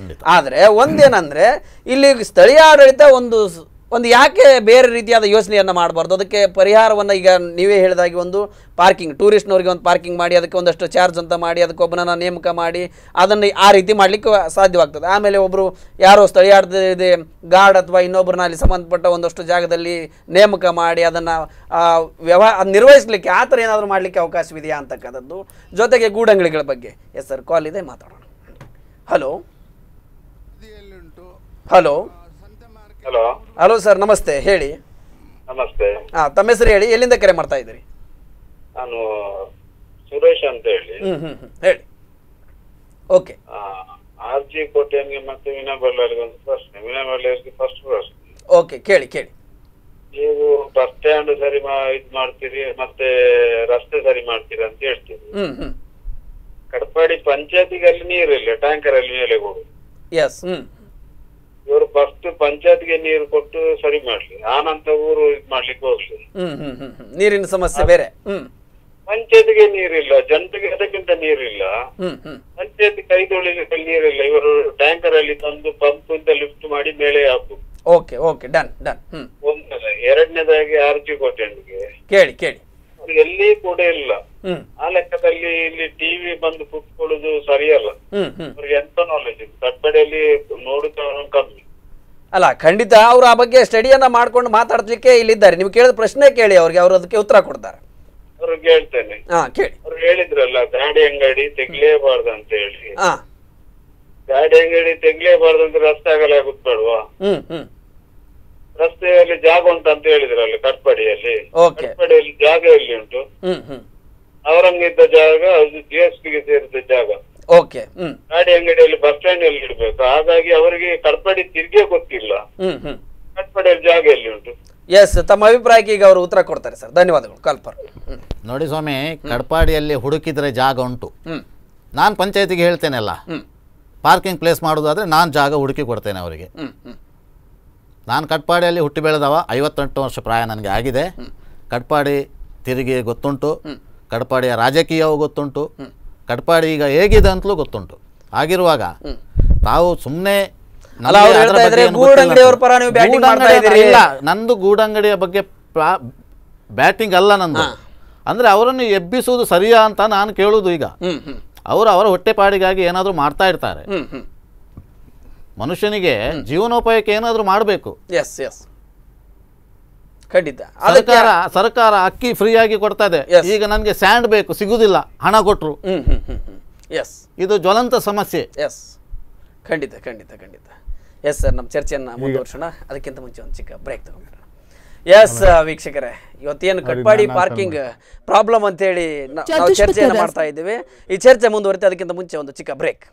ಆದರೆ ಒಂದೇನಂದರೆ ಇಲ್ಲಿ ಸ್ಥಳೀಯ ಆಡಳಿತ ಒಂದು ಯಾಕೆ ಬೇರೆ ರೀತಿಯಾದ ಯೋಚನೆಯನ್ನು ಮಾಡಬಾರ್ದು? ಅದಕ್ಕೆ ಪರಿಹಾರವನ್ನು ಈಗ ನೀವೇ ಹೇಳಿದಾಗೆ ಒಂದು ಪಾರ್ಕಿಂಗ್, ಟೂರಿಸ್ಟ್ನವ್ರಿಗೆ ಒಂದು ಪಾರ್ಕಿಂಗ್ ಮಾಡಿ, ಅದಕ್ಕೆ ಒಂದಷ್ಟು ಚಾರ್ಜ್ ಅಂತ ಮಾಡಿ, ಅದಕ್ಕೊಬ್ಬನನ್ನು ನೇಮಕ ಮಾಡಿ ಅದನ್ನು ಆ ರೀತಿ ಮಾಡಲಿಕ್ಕೆ ಸಾಧ್ಯವಾಗ್ತದೆ. ಆಮೇಲೆ ಒಬ್ಬರು ಯಾರೋ ಸ್ಥಳೀಯ ಆಡಳಿತ ಗಾರ್ಡ್ ಅಥವಾ ಇನ್ನೊಬ್ಬರನ್ನ ಅಲ್ಲಿ ಸಂಬಂಧಪಟ್ಟ ಒಂದಷ್ಟು ಜಾಗದಲ್ಲಿ ನೇಮಕ ಮಾಡಿ ಅದನ್ನು ನಿರ್ವಹಿಸಲಿಕ್ಕೆ ಆ ಥರ ಏನಾದರೂ ಮಾಡಲಿಕ್ಕೆ ಅವಕಾಶವಿದೆಯಾ ಅಂತಕ್ಕಂಥದ್ದು. ಜೊತೆಗೆ ಗೂಡಂಗಡಿಗಳ ಬಗ್ಗೆ. ಎಸ್ ಸರ್, ಕಾಲ್ ಇದೆ, ಮಾತಾಡೋಣ. Hello hello hello hello sir, ನಮಸ್ತೆ, ಹೇಳಿ. ನಮಸ್ತೆ. ತಮ್ಮ ಹೆಸರು ಹೇಳಿ, ಎಲ್ಲಿಂದ ಕರೆ ಮಾಡ್ತಾ ಇದ್ದೀರಿ? ನಾನು ಸುರೇಶ್ ಅಂತ ಹೇಳಿ. ಹೇಳಿ. ಓಕೆ. ಆರ್ಜಿ ಕೋಟೆಯನ್ಗೆ ಮತ್ತೆ ವಿನಯ ಬಳ್ಳಾರಿಗೆ ಒಂದು ಪ್ರಶ್ನೆ. ವಿನಯ ಬಳ್ಳಾರಿಗೆ ಫಸ್ಟ್ ಪ್ರಶ್ನೆ. ಓಕೆ, ಕೇಳಿ. ನೀವು ಬಸ್ ಸ್ಟ್ಯಾಂಡ್ ಸರಿ ಇದ್ ಮಾಡ್ತೀರಿ, ಮತ್ತೆ ರಸ್ತೆ ಸರಿ ಮಾಡ್ತೀರಿ ಅಂತ ಹೇಳ್ತೀರಿ. ಕಡಪಾಡಿ ಪಂಚಾಯತಿಗೆ ಅಲ್ಲಿ ನೀರಿಲ್ಲ, ಟ್ಯಾಂಕರ್ ಅಲ್ಲಿ ಮೇಲೆ ಹೋಗುದು. ಇವರು ಫಸ್ಟ್ ಪಂಚಾಯತ್ಗೆ ನೀರು ಕೊಟ್ಟು ಸರಿ ಮಾಡ್ಲಿ, ಆನಂತರ ಊರು ಇದ್ ಮಾಡ್ಲಿಕ್ಕೆ ಹೋಗ್ಲಿ. ನೀರಿನ ಸಮಸ್ಯೆ ಬೇರೆ. ಪಂಚಾಯತ್ಗೆ ನೀರಿಲ್ಲ, ಜನತೆಗೆ ಅದಕ್ಕಿಂತ ನೀರಿಲ್ಲ. ಪಂಚಾಯತ್ ಕೈ ತೊಳಿಲಿಕ್ಕೆ ನೀರಿಲ್ಲ, ಇವರು ಟ್ಯಾಂಕರ್ ಅಲ್ಲಿ ತಂದು ಪಂಪ್ ಅಂತ ಲಿಫ್ಟ್ ಮಾಡಿ ಮೇಲೆ ಹಾಕು. Okay, done. ಒಂದಲ್ಲ. ಎರಡನೇದಾಗಿ ಆರ್ಜಿ ಕೋಟೆಂಡ್ಗೆ ಕೇಳಿ ಎಲ್ಲಿ ಕೂಡ ಇಲ್ಲ. ಆ ಲೆಕ್ಕದಲ್ಲಿ ಇಲ್ಲಿ ಟಿವಿ ಬಂದು ಕುತ್ಕೊಳ್ಳುದು ಸರಿಯಲ್ಲ. ಅವ್ರಿಗೆ ಎಂತ ನಾಲೆಜ್ ಇದೆ? ಕಟ್ಪಾಡಿಯಲ್ಲಿ ನೋಡುತ್ತವರು ಕಮ್ಮಿ ಅಲ್ಲ. ಖಂಡಿತ ಅವರು ಆ ಬಗ್ಗೆ ಸ್ಟಡಿಯನ್ನ ಮಾಡ್ಕೊಂಡು ಮಾತಾಡ್ಲಿಕ್ಕೆ ಇಲ್ಲಿದ್ದಾರೆ. ನೀವು ಕೇಳಿದ ಪ್ರಶ್ನೆ ಕೇಳಿ ಅವ್ರಿಗೆ, ಅವರು ಅದಕ್ಕೆ ಉತ್ತರ ಕೊಡ್ತಾರೆ. ಅವ್ರಿಗೆ ಹೇಳ್ತೇನೆ. ಕೇಳಿ. ಅವ್ರು ಹೇಳಿದ್ರಲ್ಲ ಗಾಡಿ ಅಂಗಡಿ ತೆಗ್ಲೇಬಾರ್ದು ಅಂತ ಹೇಳಿ. ಗಾಡಿ ಅಂಗಡಿ ತೆಗ್ಲೇಬಾರ್ದು ಅಂದ್ರೆ ರಸ್ತೆ ಆಗಲ್ಲ ಗೊತ್ತಬೇಡ್ವಾ? ರಸ್ತೆಯಲ್ಲಿ ಜಾಗ ಉಂಟು ಅಂತ ಹೇಳಿದ್ರಲ್ಲ ಕಟ್ಪಾಡಿಯಲ್ಲಿ. ಕಟ್ಪಾಡಿಯಲ್ಲಿ ಜಾಗ ಎಲ್ಲಿ ಉಂಟು? ಅವರಂಗಿದ್ದ ಜಾಗ ಅದು ಜಿಎಸ್ಟಿಗೆ ಸೇರಿದ ಜಾಗ. ಗಾಡಿ ಅಂಗಡಿಯಲ್ಲಿ ಬಸ್ ಸ್ಟ್ಯಾಂಡ್ ಅಲ್ಲಿ ಇಡ್ಬೇಕು. ಹಾಗಾಗಿ ಅವರಿಗೆ ಕಟ್ಪಾಡಿ ತಿರ್ಗೇ ಗೊತ್ತಿಲ್ಲ, ಕಟ್ಪಾಡಿಯಲ್ಲಿ ಜಾಗ ಎಲ್ಲಿ ಉಂಟು. ಎಸ್, ತಮ್ಮ ಅಭಿಪ್ರಾಯಕ್ಕೆ ಈಗ ಅವರು ಉತ್ತರ ಕೊಡ್ತಾರೆ ಸರ್. ಧನ್ಯವಾದಗಳು. ಕಲ್ಪರ್. ನೋಡಿ ಸ್ವಾಮಿ, ಕಟ್ಪಾಡಿಯಲ್ಲಿ ಹುಡುಕಿದ್ರೆ ಜಾಗ ಉಂಟು. ನಾನು ಪಂಚಾಯತಿಗೆ ಹೇಳ್ತೇನೆಲ್ಲ, ಪಾರ್ಕಿಂಗ್ ಪ್ಲೇಸ್ ಮಾಡೋದಾದ್ರೆ ನಾನು ಜಾಗ ಹುಡುಕಿ ಕೊಡ್ತೇನೆ ಅವರಿಗೆ. ನಾನು ಕಟ್ಪಾಡಿಯಲ್ಲಿ ಹುಟ್ಟಿ ಬೆಳೆದವ, 58 ವರ್ಷ ಪ್ರಾಯ ನನಗೆ ಆಗಿದೆ. ಕಟ್ಪಾಡಿ ತಿರುಗಿ ಗೊತ್ತುಂಟು, ಕಟ್ಪಾಡಿಯ ರಾಜಕೀಯವೂ ಗೊತ್ತುಂಟು, ಕಟ್ಪಾಡಿ ಈಗ ಹೇಗಿದೆ ಅಂತಲೂ ಗೊತ್ತುಂಟು. ಆಗಿರುವಾಗ ತಾವು ಸುಮ್ಮನೆ ನಂದು ಗೂಡಂಗಡಿಯ ಬಗ್ಗೆ ಬ್ಯಾಟಿಂಗ್ ಅಲ್ಲ ನಂದು. ಅಂದರೆ ಅವರನ್ನು ಎಬ್ಬಿಸುವುದು ಸರಿಯಾ ಅಂತ ನಾನು ಕೇಳುವುದು. ಈಗ ಅವರು ಅವರ ಹೊಟ್ಟೆಪಾಡಿಗಾಗಿ ಏನಾದರೂ ಮಾಡ್ತಾ ಇರ್ತಾರೆ. ಮನುಷ್ಯನಿಗೆ ಜೀವನೋಪಾಯಕ್ಕೆ ಏನಾದರೂ ಮಾಡಬೇಕು. ಸರ್ಕಾರ ಅಕ್ಕಿ ಫ್ರೀಯಾಗಿ ಕೊಡ್ತಾ ಇದೆ. ಈಗ ನನಗೆ ಸ್ಯಾಂಡ್ ಬೇಕು, ಸಿಗುದಿಲ್ಲ, ಹಣ ಕೊಟ್ಟರು. ಇದು ಜ್ವಲಂತ ಸಮಸ್ಯೆ. ಖಂಡಿತ. ಎಸ್ ಸರ್, ನಮ್ಮ ಚರ್ಚೆಯನ್ನು ಮುಂದುವರ್ಸೋಣ. ಅದಕ್ಕಿಂತ ಮುಂಚೆ ಒಂದು ಚಿಕ್ಕ ಬ್ರೇಕ್ ತಗೊಂಡ್ಬಿಡೋಣ. ಎಸ್ ವೀಕ್ಷಕರೇ, ಇವತ್ತೇನು ಕಟ್ಪಾಡಿ ಪಾರ್ಕಿಂಗ್ ಪ್ರಾಬ್ಲಮ್ ಅಂತೇಳಿ ನಾವು ಚರ್ಚೆಯನ್ನು ಮಾಡ್ತಾ ಇದ್ದೇವೆ. ಈ ಚರ್ಚೆ ಮುಂದುವರಿತೆ, ಅದಕ್ಕಿಂತ ಮುಂಚೆ ಒಂದು ಚಿಕ್ಕ ಬ್ರೇಕ್.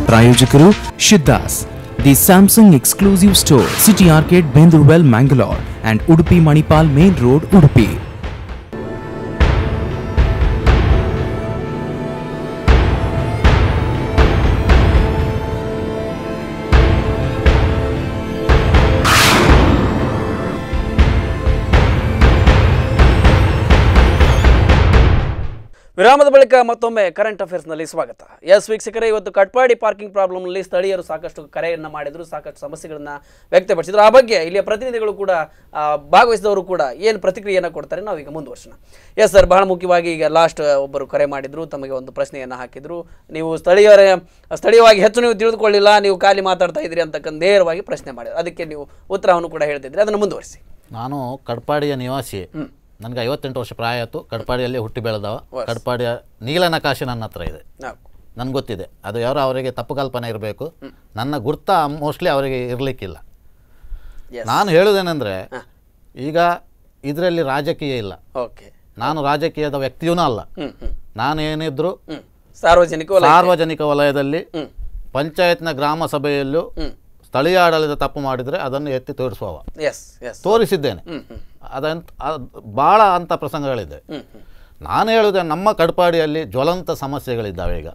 ಪ್ರಾಯೋಜಕರು Siddhas, the Samsung exclusive store, city arcade, Bendurwell, Mangalore, and Udupi Manipal Main Road, Udupi. ವಿರಾಮದ ಬಳಿಕ ಮತ್ತೊಮ್ಮೆ ಕರೆಂಟ್ ಅಫೇರ್ಸ್ನಲ್ಲಿ ಸ್ವಾಗತ. ಎಸ್ ವೀಕ್ಷಕರೇ, ಇವತ್ತು ಕಟ್ಪಾಡಿ ಪಾರ್ಕಿಂಗ್ ಪ್ರಾಬ್ಲಮ್ನಲ್ಲಿ ಸ್ಥಳೀಯರು ಸಾಕಷ್ಟು ಕರೆಯನ್ನು ಮಾಡಿದರು, ಸಾಕಷ್ಟು ಸಮಸ್ಯೆಗಳನ್ನು ವ್ಯಕ್ತಪಡಿಸಿದರು. ಆ ಬಗ್ಗೆ ಇಲ್ಲಿಯ ಪ್ರತಿನಿಧಿಗಳು ಕೂಡ ಭಾಗವಹಿಸಿದವರು ಕೂಡ ಏನು ಪ್ರತಿಕ್ರಿಯೆಯನ್ನು ಕೊಡ್ತಾರೆ ನಾವೀಗ ಮುಂದುವರ್ಸೋಣ. ಎಸ್ ಸರ್, ಬಹಳ ಮುಖ್ಯವಾಗಿ ಈಗ ಲಾಸ್ಟ್ ಒಬ್ಬರು ಕರೆ ಮಾಡಿದರು, ತಮಗೆ ಒಂದು ಪ್ರಶ್ನೆಯನ್ನು ಹಾಕಿದರು. ನೀವು ಸ್ಥಳೀಯವಾಗಿ ಹೆಚ್ಚು ನೀವು ತಿಳಿದುಕೊಳ್ಳಿಲ್ಲ, ನೀವು ಖಾಲಿ ಮಾತಾಡ್ತಾ ಇದ್ದೀರಿ ಅಂತಕ್ಕಂಥ ನೇರವಾಗಿ ಪ್ರಶ್ನೆ ಮಾಡಿದ್ರು. ಅದಕ್ಕೆ ನೀವು ಉತ್ತರವನ್ನು ಕೂಡ ಹೇಳ್ತಿದ್ರಿ, ಅದನ್ನು ಮುಂದುವರಿಸಿ. ನಾನು ಕಟ್ಪಾಡಿಯ ನಿವಾಸಿ, ನನಗೆ 58 ವರ್ಷ ಪ್ರಾಯ ಆಯಿತು. ಕಟ್ಪಾಡಿಯಲ್ಲಿ ಹುಟ್ಟಿ ಬೆಳೆದವ. ಕಟ್ಪಾಡಿಯ ನೀಲನಕಾಶೆ ನನ್ನ ಹತ್ರ ಇದೆ, ನನಗೆ ಗೊತ್ತಿದೆ. ಅದು ಯಾರೋ ಅವರಿಗೆ ತಪ್ಪು ಕಲ್ಪನೆ ಇರಬೇಕು, ನನ್ನ ಗುರ್ತ ಮೋಸ್ಟ್ಲಿ ಅವರಿಗೆ ಇರಲಿಕ್ಕಿಲ್ಲ. ನಾನು ಹೇಳೋದೇನೆಂದರೆ, ಈಗ ಇದರಲ್ಲಿ ರಾಜಕೀಯ ಇಲ್ಲ, ನಾನು ರಾಜಕೀಯದ ವ್ಯಕ್ತಿಯೂ ಅಲ್ಲ. ನಾನೇನಿದ್ರು ಸಾರ್ವಜನಿಕ ವಲಯದಲ್ಲಿ ಪಂಚಾಯತ್ನ ಗ್ರಾಮ ಸಭೆಯಲ್ಲೂ ಸ್ಥಳೀಯ ಆಡಳಿತ ತಪ್ಪು ಮಾಡಿದರೆ ಅದನ್ನು ಎತ್ತಿ ತೋರಿಸುವವ, ತೋರಿಸಿದ್ದೇನೆ. ಭಾಳ ಅಂಥ ಪ್ರಸಂಗಗಳಿದೆ. ನಾನು ಹೇಳುವುದೇ, ನಮ್ಮ ಕಟ್ಪಾಡಿಯಲ್ಲಿ ಜ್ವಲಂತ ಸಮಸ್ಯೆಗಳಿದ್ದಾವೆ. ಈಗ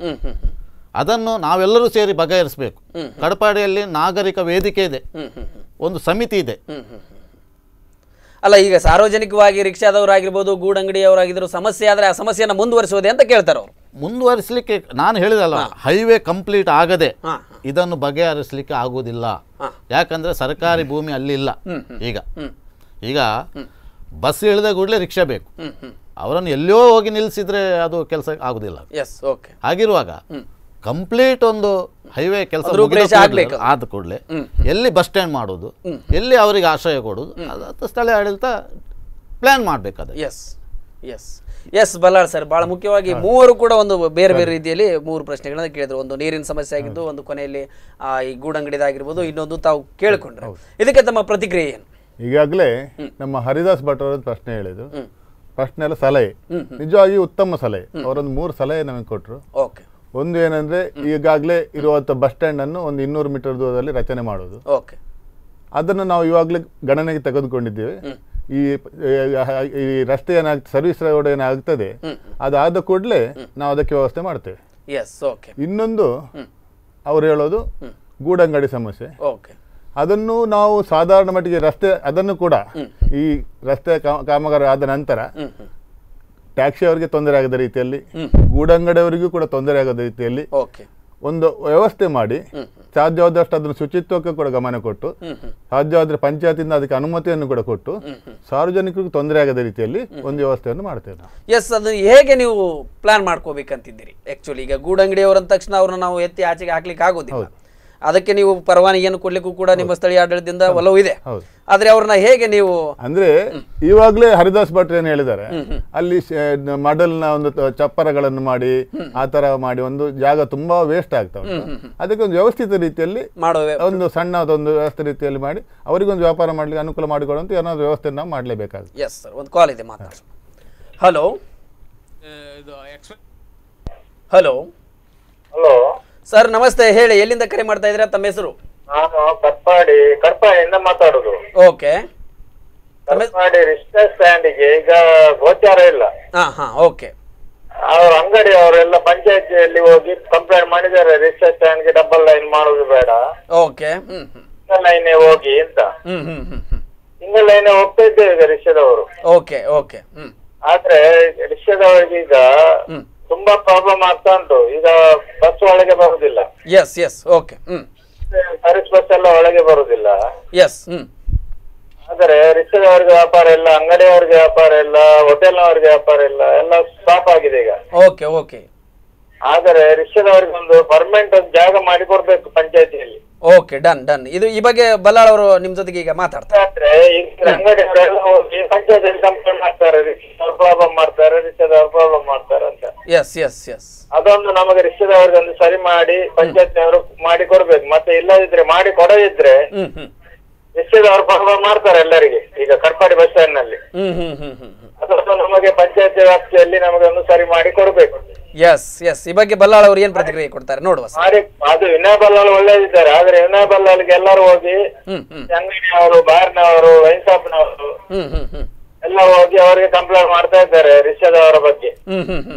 ಅದನ್ನು ನಾವೆಲ್ಲರೂ ಸೇರಿ ಬಗೆಹರಿಸಬೇಕು. ಕಟ್ಪಾಡಿಯಲ್ಲಿ ನಾಗರಿಕ ವೇದಿಕೆ ಇದೆ, ಒಂದು ಸಮಿತಿ ಇದೆ. ಅಲ್ಲ, ಈಗ ಸಾರ್ವಜನಿಕವಾಗಿ ರಿಕ್ಷಾದವರಾಗಿರ್ಬೋದು, ಗೂಡಂಗಡಿಯವರಾಗಿದ್ರು, ಸಮಸ್ಯೆ ಆದರೆ ಆ ಸಮಸ್ಯೆಯನ್ನು ಮುಂದುವರಿಸೋದೆ ಅಂತ ಕೇಳ್ತಾರೆ ಅವರು. ಮುಂದುವರಿಸಲಿಕ್ಕೆ ನಾನು ಹೇಳಿದಲ್ಲ, ಹೈವೇ ಕಂಪ್ಲೀಟ್ ಆಗದೆ ಇದನ್ನು ಬಗೆಹರಿಸಲಿಕ್ಕೆ ಆಗುವುದಿಲ್ಲ. ಯಾಕಂದರೆ ಸರ್ಕಾರಿ ಭೂಮಿ ಅಲ್ಲಿ ಇಲ್ಲ. ಈಗ ಬಸ್ ಇಳಿದ ಕೂಡಲೇ ರಿಕ್ಷಾ ಬೇಕು, ಅವರನ್ನು ಎಲ್ಲೋ ಹೋಗಿ ನಿಲ್ಲಿಸಿದ್ರೆ ಅದು ಕೆಲಸ ಆಗುದಿಲ್ಲ. ಹಾಗಿರುವಾಗ ಕಂಪ್ಲೀಟ್ ಒಂದು ಹೈವೇ ಕೆಲಸ ಆದ ಕೂಡಲೇ ಎಲ್ಲಿ ಬಸ್ ಸ್ಟ್ಯಾಂಡ್ ಮಾಡೋದು, ಎಲ್ಲಿ ಅವರಿಗೆ ಆಶ್ರಯ ಕೊಡೋದು, ಅದು ಸ್ಥಳೀಯ ಆಡಳಿತ ಪ್ಲಾನ್ ಮಾಡಬೇಕಾದ. ಎಸ್ ಬಲ್ಲಾಳ್ ಸರ್, ಬಹಳ ಮುಖ್ಯವಾಗಿ ಮೂವರು ಕೂಡ ಒಂದು ಬೇರೆ ಬೇರೆ ರೀತಿಯಲ್ಲಿ ಮೂರು ಪ್ರಶ್ನೆಗಳನ್ನ ಕೇಳಿದ್ರು. ಒಂದು ನೀರಿನ ಸಮಸ್ಯೆ ಆಗಿದ್ದು, ಒಂದು ಕೊನೆಯಲ್ಲಿ ಈ ಗೂಡಂಗಡಿದಾಗಿರ್ಬೋದು, ಇನ್ನೊಂದು ತಾವು ಕೇಳಿಕೊಂಡ್ರೆ. ಇದಕ್ಕೆ ತಮ್ಮ ಪ್ರತಿಕ್ರಿಯೆ ಏನು? ಈಗಾಗಲೇ ನಮ್ಮ ಹರಿದಾಸ್ ಭಟ್ ಅವರ ಪ್ರಶ್ನೆ ಹೇಳಿದ್ರು. ಪ್ರಶ್ನೆ ಎಲ್ಲ ಸಲಹೆ, ನಿಜವಾಗಿ ಉತ್ತಮ ಸಲಹೆ. ಅವರೊಂದು 3 ಸಲಹೆ ನಮಗೆ ಕೊಟ್ಟರು. ಒಂದು ಏನಂದ್ರೆ, ಈಗಾಗಲೇ ಇರುವಂಥ ಬಸ್ ಸ್ಟ್ಯಾಂಡ್ ಅನ್ನು ಒಂದು 200 ಮೀಟರ್ ದೂರದಲ್ಲಿ ರಚನೆ ಮಾಡೋದು. ಅದನ್ನು ನಾವು ಇವಾಗಲೇ ಗಣನೆಗೆ ತೆಗೆದುಕೊಂಡಿದ್ದೇವೆ. ಈ ರಸ್ತೆ ಏನಾಗ್ತದೆ, ಸರ್ವಿಸ್ ರೋಡ್ ಏನಾಗ್ತದೆ, ಅದಾದ ಕೂಡಲೇ ನಾವು ಅದಕ್ಕೆ ವ್ಯವಸ್ಥೆ ಮಾಡ್ತೇವೆ. ಇನ್ನೊಂದು ಅವ್ರು ಹೇಳೋದು ಗೂಡಂಗಡಿ ಸಮಸ್ಯೆ. ಅದನ್ನು ನಾವು ಸಾಧಾರಣ ಮಟ್ಟಿಗೆ ರಸ್ತೆ, ಅದನ್ನು ಕೂಡ ಈ ರಸ್ತೆ ಕಾಮಗಾರಿ ಆದ ನಂತರ ಟ್ಯಾಕ್ಸಿ ಅವರಿಗೆ ತೊಂದರೆ ಆಗದ ರೀತಿಯಲ್ಲಿ, ಗೂಡಂಗಡಿಯವರಿಗೂ ಕೂಡ ತೊಂದರೆ ಆಗದ ರೀತಿಯಲ್ಲಿ ಒಂದು ವ್ಯವಸ್ಥೆ ಮಾಡಿ, ಸಾಧ್ಯವಾದಷ್ಟು ಅದನ್ನು ಶುಚಿತ್ವಕ್ಕೆ ಕೂಡ ಗಮನ ಕೊಟ್ಟು, ಸಾಧ್ಯವಾದರೆ ಪಂಚಾಯತಿಂದ ಅದಕ್ಕೆ ಅನುಮತಿಯನ್ನು ಕೂಡ ಕೊಟ್ಟು, ಸಾರ್ವಜನಿಕರಿಗೂ ತೊಂದರೆ ಆಗದ ರೀತಿಯಲ್ಲಿ ಒಂದು ವ್ಯವಸ್ಥೆಯನ್ನು ಮಾಡ್ತೇವೆ ನಾವು. ಎಸ್, ಅದು ಹೇಗೆ ನೀವು ಪ್ಲಾನ್ ಮಾಡ್ಕೋಬೇಕಂತಿದ್ದೀರಿ? ಆಕ್ಚುಲಿ ಈಗ ಗೂಡಂಗಡಿಯವರ ತಕ್ಷಣ ಅವ್ರನ್ನ ನಾವು ಎತ್ತಿ ಆಚೆಗೆ ಹಾಕ್ಲಿಕ್ಕೆ ಆಗೋದಿಲ್ಲ. ಅದಕ್ಕೆ ನೀವು ಪರವಾನಗಿಯನ್ನು ಕೊಡ್ಲಿಕ್ಕೂ ಕೂಡ ನಿಮ್ಮ ಸ್ಥಳೀಯ ಆಡಳಿತದಿಂದ ಒಲವು ಇದೆ. ಆದ್ರೆ ಅವ್ರನ್ನ ಹೇಗೆ ನೀವು ಅಂದ್ರೆ, ಇವಾಗಲೇ ಹರಿದಾಸ್ ಭಟ್ ಏನು ಹೇಳಿದ್ದಾರೆ, ಅಲ್ಲಿ ಮಡಲ್ನ ಒಂದು ಚಪ್ಪರಗಳನ್ನು ಮಾಡಿ ಆ ತರ ಮಾಡಿ ಒಂದು ಜಾಗ ತುಂಬಾ ವೇಸ್ಟ್ ಆಗ್ತಾ ಉಂಟು. ಅದಕ್ಕೆ ಒಂದು ವ್ಯವಸ್ಥಿತ ರೀತಿಯಲ್ಲಿ ಒಂದು ಸಣ್ಣದೊಂದು ವ್ಯವಸ್ಥೆ ರೀತಿಯಲ್ಲಿ ಮಾಡಿ ಅವರಿಗೊಂದು ವ್ಯಾಪಾರ ಮಾಡ್ಲಿಕ್ಕೆ ಅನುಕೂಲ ಮಾಡಿಕೊಳ್ಳುವಂತ ಏನಾದ್ರು ವ್ಯವಸ್ಥೆ ನಾವು ಮಾಡಲೇಬೇಕಾಗುತ್ತೆ. ಎಸ್ ಸರ್, ಒಂದು ಕಾಲ್ ಇದೆ, ಮಾತಾಡಿ. ಹಲೋ ಹಲೋ ಹಲೋ ಸರ್, ನಮಸ್ತೆ. ಹೇಳಿ, ಎಲ್ಲಿಂದ ಕರೆ ಮಾಡ್ತಾ ಇದ್ದೀರಾ? ತಮ್ಮ ಹೆಸರು? ನಾನು ಕಟ್ಪಾಡಿಯಿಂದ ಮಾತಾಡುದು. ಓಕೆ. ಕಟ್ಪಾಡಿ ರಿಕ್ಷಾ ಸ್ಟ್ಯಾಂಡಿಗೆ ಈಗ ಗೋಚಾರ ಇಲ್ಲ. ಓಕೆ. ಅವ್ರ ಅಂಗಡಿ ಅವರೆಲ್ಲ ಪಂಚಾಯತಿಯಲ್ಲಿ ಹೋಗಿ ಕಂಪ್ಲೇಂಟ್ ಮಾಡಿದ್ದಾರೆ, ರಿಕ್ಷಾ ಸ್ಟ್ಯಾಂಡ್ಗೆ ಡಬಲ್ ಲೈನ್ ಮಾಡುದು ಬೇಡ, ಓಕೆ, ಸಿಂಗಲ್ ಲೈನ್ ಹೋಗಿ ಅಂತ. ಸಿಂಗಲ್ ಲೈನ್ ಹೋಗ್ತಾ ಇದ್ದೇವೆ ಈಗ ರಿಕ್ಷಾದವರು. Okay okay. ಆದ್ರೆ ರಿಕ್ಷಾದವರಿಗೆ ಈಗ ತುಂಬಾ ಪ್ರಾಬ್ಲಮ್ ಆಗ್ತಾ ಉಂಟು. ಈಗ ಬಸ್ ಒಳಗೆ ಬರುದಿಲ್ಲ. Yes yes, okay. Service bus ಎಲ್ಲ ಒಳಗೆ ಬರುದಿಲ್ಲ. ಎಸ್. ಆದರೆ ರಿಕ್ಷಾದವರಿಗೆ ವ್ಯಾಪಾರ ಇಲ್ಲ, ಅಂಗಡಿಯವರಿಗೆ ವ್ಯಾಪಾರ ಇಲ್ಲ, ಹೋಟೆಲ್ನವರಿಗೆ ವ್ಯಾಪಾರ ಇಲ್ಲ, ಎಲ್ಲ ಸ್ಟಾಪ್ ಆಗಿದೆ ಈಗ. Okay okay. ಆದರೆ ರಿಕ್ಷಾದವರಿಗೆ ಒಂದು ಪರ್ಮನೆಂಟ್ ಒಂದು ಜಾಗ ಮಾಡಿ ಕೊಡ್ಬೇಕು ಪಂಚಾಯತಿಯಲ್ಲಿ. Okay, done done. ಇದು ಈ ಬಗ್ಗೆ ಬಲ್ಲಾಳ್ ಅವರು ನಿಮ್ ಜೊತೆಗೆ ಈಗ ಮಾತಾಡ್ತಾರೆ. ಅಂಗಡಿಯವರೆಲ್ಲ ಹೋಗಿ ಪಂಚಾಯತಿಯಲ್ಲಿ ಕಂಪ್ಲೇಂಟ್ ಮಾಡ್ತಾರೆ, ರಿಕ್ಷಾದವ್ರು ಪ್ರಾಬ್ಲಮ್ ಮಾಡ್ತಾರೆ, ರಿಕ್ಷಾದವ್ರು ಪ್ರಾಬ್ಲಮ್ ಮಾಡ್ತಾರೆ ಅಂತ. Yes yes yes. ಅದೊಂದು ನಮಗೆ ರಿಕ್ಷಾದವ್ರಿಗೆ ಒಂದು ಸರಿ ಮಾಡಿ ಪಂಚಾಯತಿಯವರು ಮಾಡಿ ಕೊಡ್ಬೇಕು. ಮತ್ತೆ ಇಲ್ಲದಿದ್ರೆ ಮಾಡಿ ಕೊಡದಿದ್ರೆ ರಿಕ್ಷಾದವ್ರು ಪ್ರಾಬ್ಲಮ್ ಮಾಡ್ತಾರೆ ಎಲ್ಲರಿಗೆ. ಈಗ ಕಟ್ಪಾಡಿ ಬಸ್ ಸ್ಟ್ಯಾಂಡ್ ನಲ್ಲಿ ಅದನ್ನು ನಮಗೆ ಪಂಚಾಯತಿ ವ್ಯಾಪ್ತಿಯಲ್ಲಿ ನಮಗೆ ಒಂದು ಸರಿ ಮಾಡಿ ಕೊಡ್ಬೇಕು. ಎಸ್ ಎಸ್, ಈ ಬಗ್ಗೆ ಬಲ್ಲಾಳ್ ಅವರು ಏನ್ ಪ್ರತಿಕ್ರಿಯೆ ಕೊಡ್ತಾರೆ ನೋಡುವ ಸರ್. ಮಾಡಿ ಅದು ವಿನಯ್ ಬಲ್ಲಾಳ್ ಒಳ್ಳೇದಿದ್ದಾರೆ, ಆದ್ರೆ ವಿನಯ್ ಬಲ್ಲಾಳ್ಗೆ ಎಲ್ಲರೂ ಹೋಗಿ ಅಂಗಡಿಯವರು, ಬಾರ್ನವರು, ವೈನ್ ಶಾಪ್ನವರು ಎಲ್ಲ ಹೋಗಿ ಅವರಿಗೆ ಕಂಪ್ಲೇಂಟ್ ಮಾಡ್ತಾ ಇದ್ದಾರೆ ರಿಕ್ಷಾದವರ ಬಗ್ಗೆ.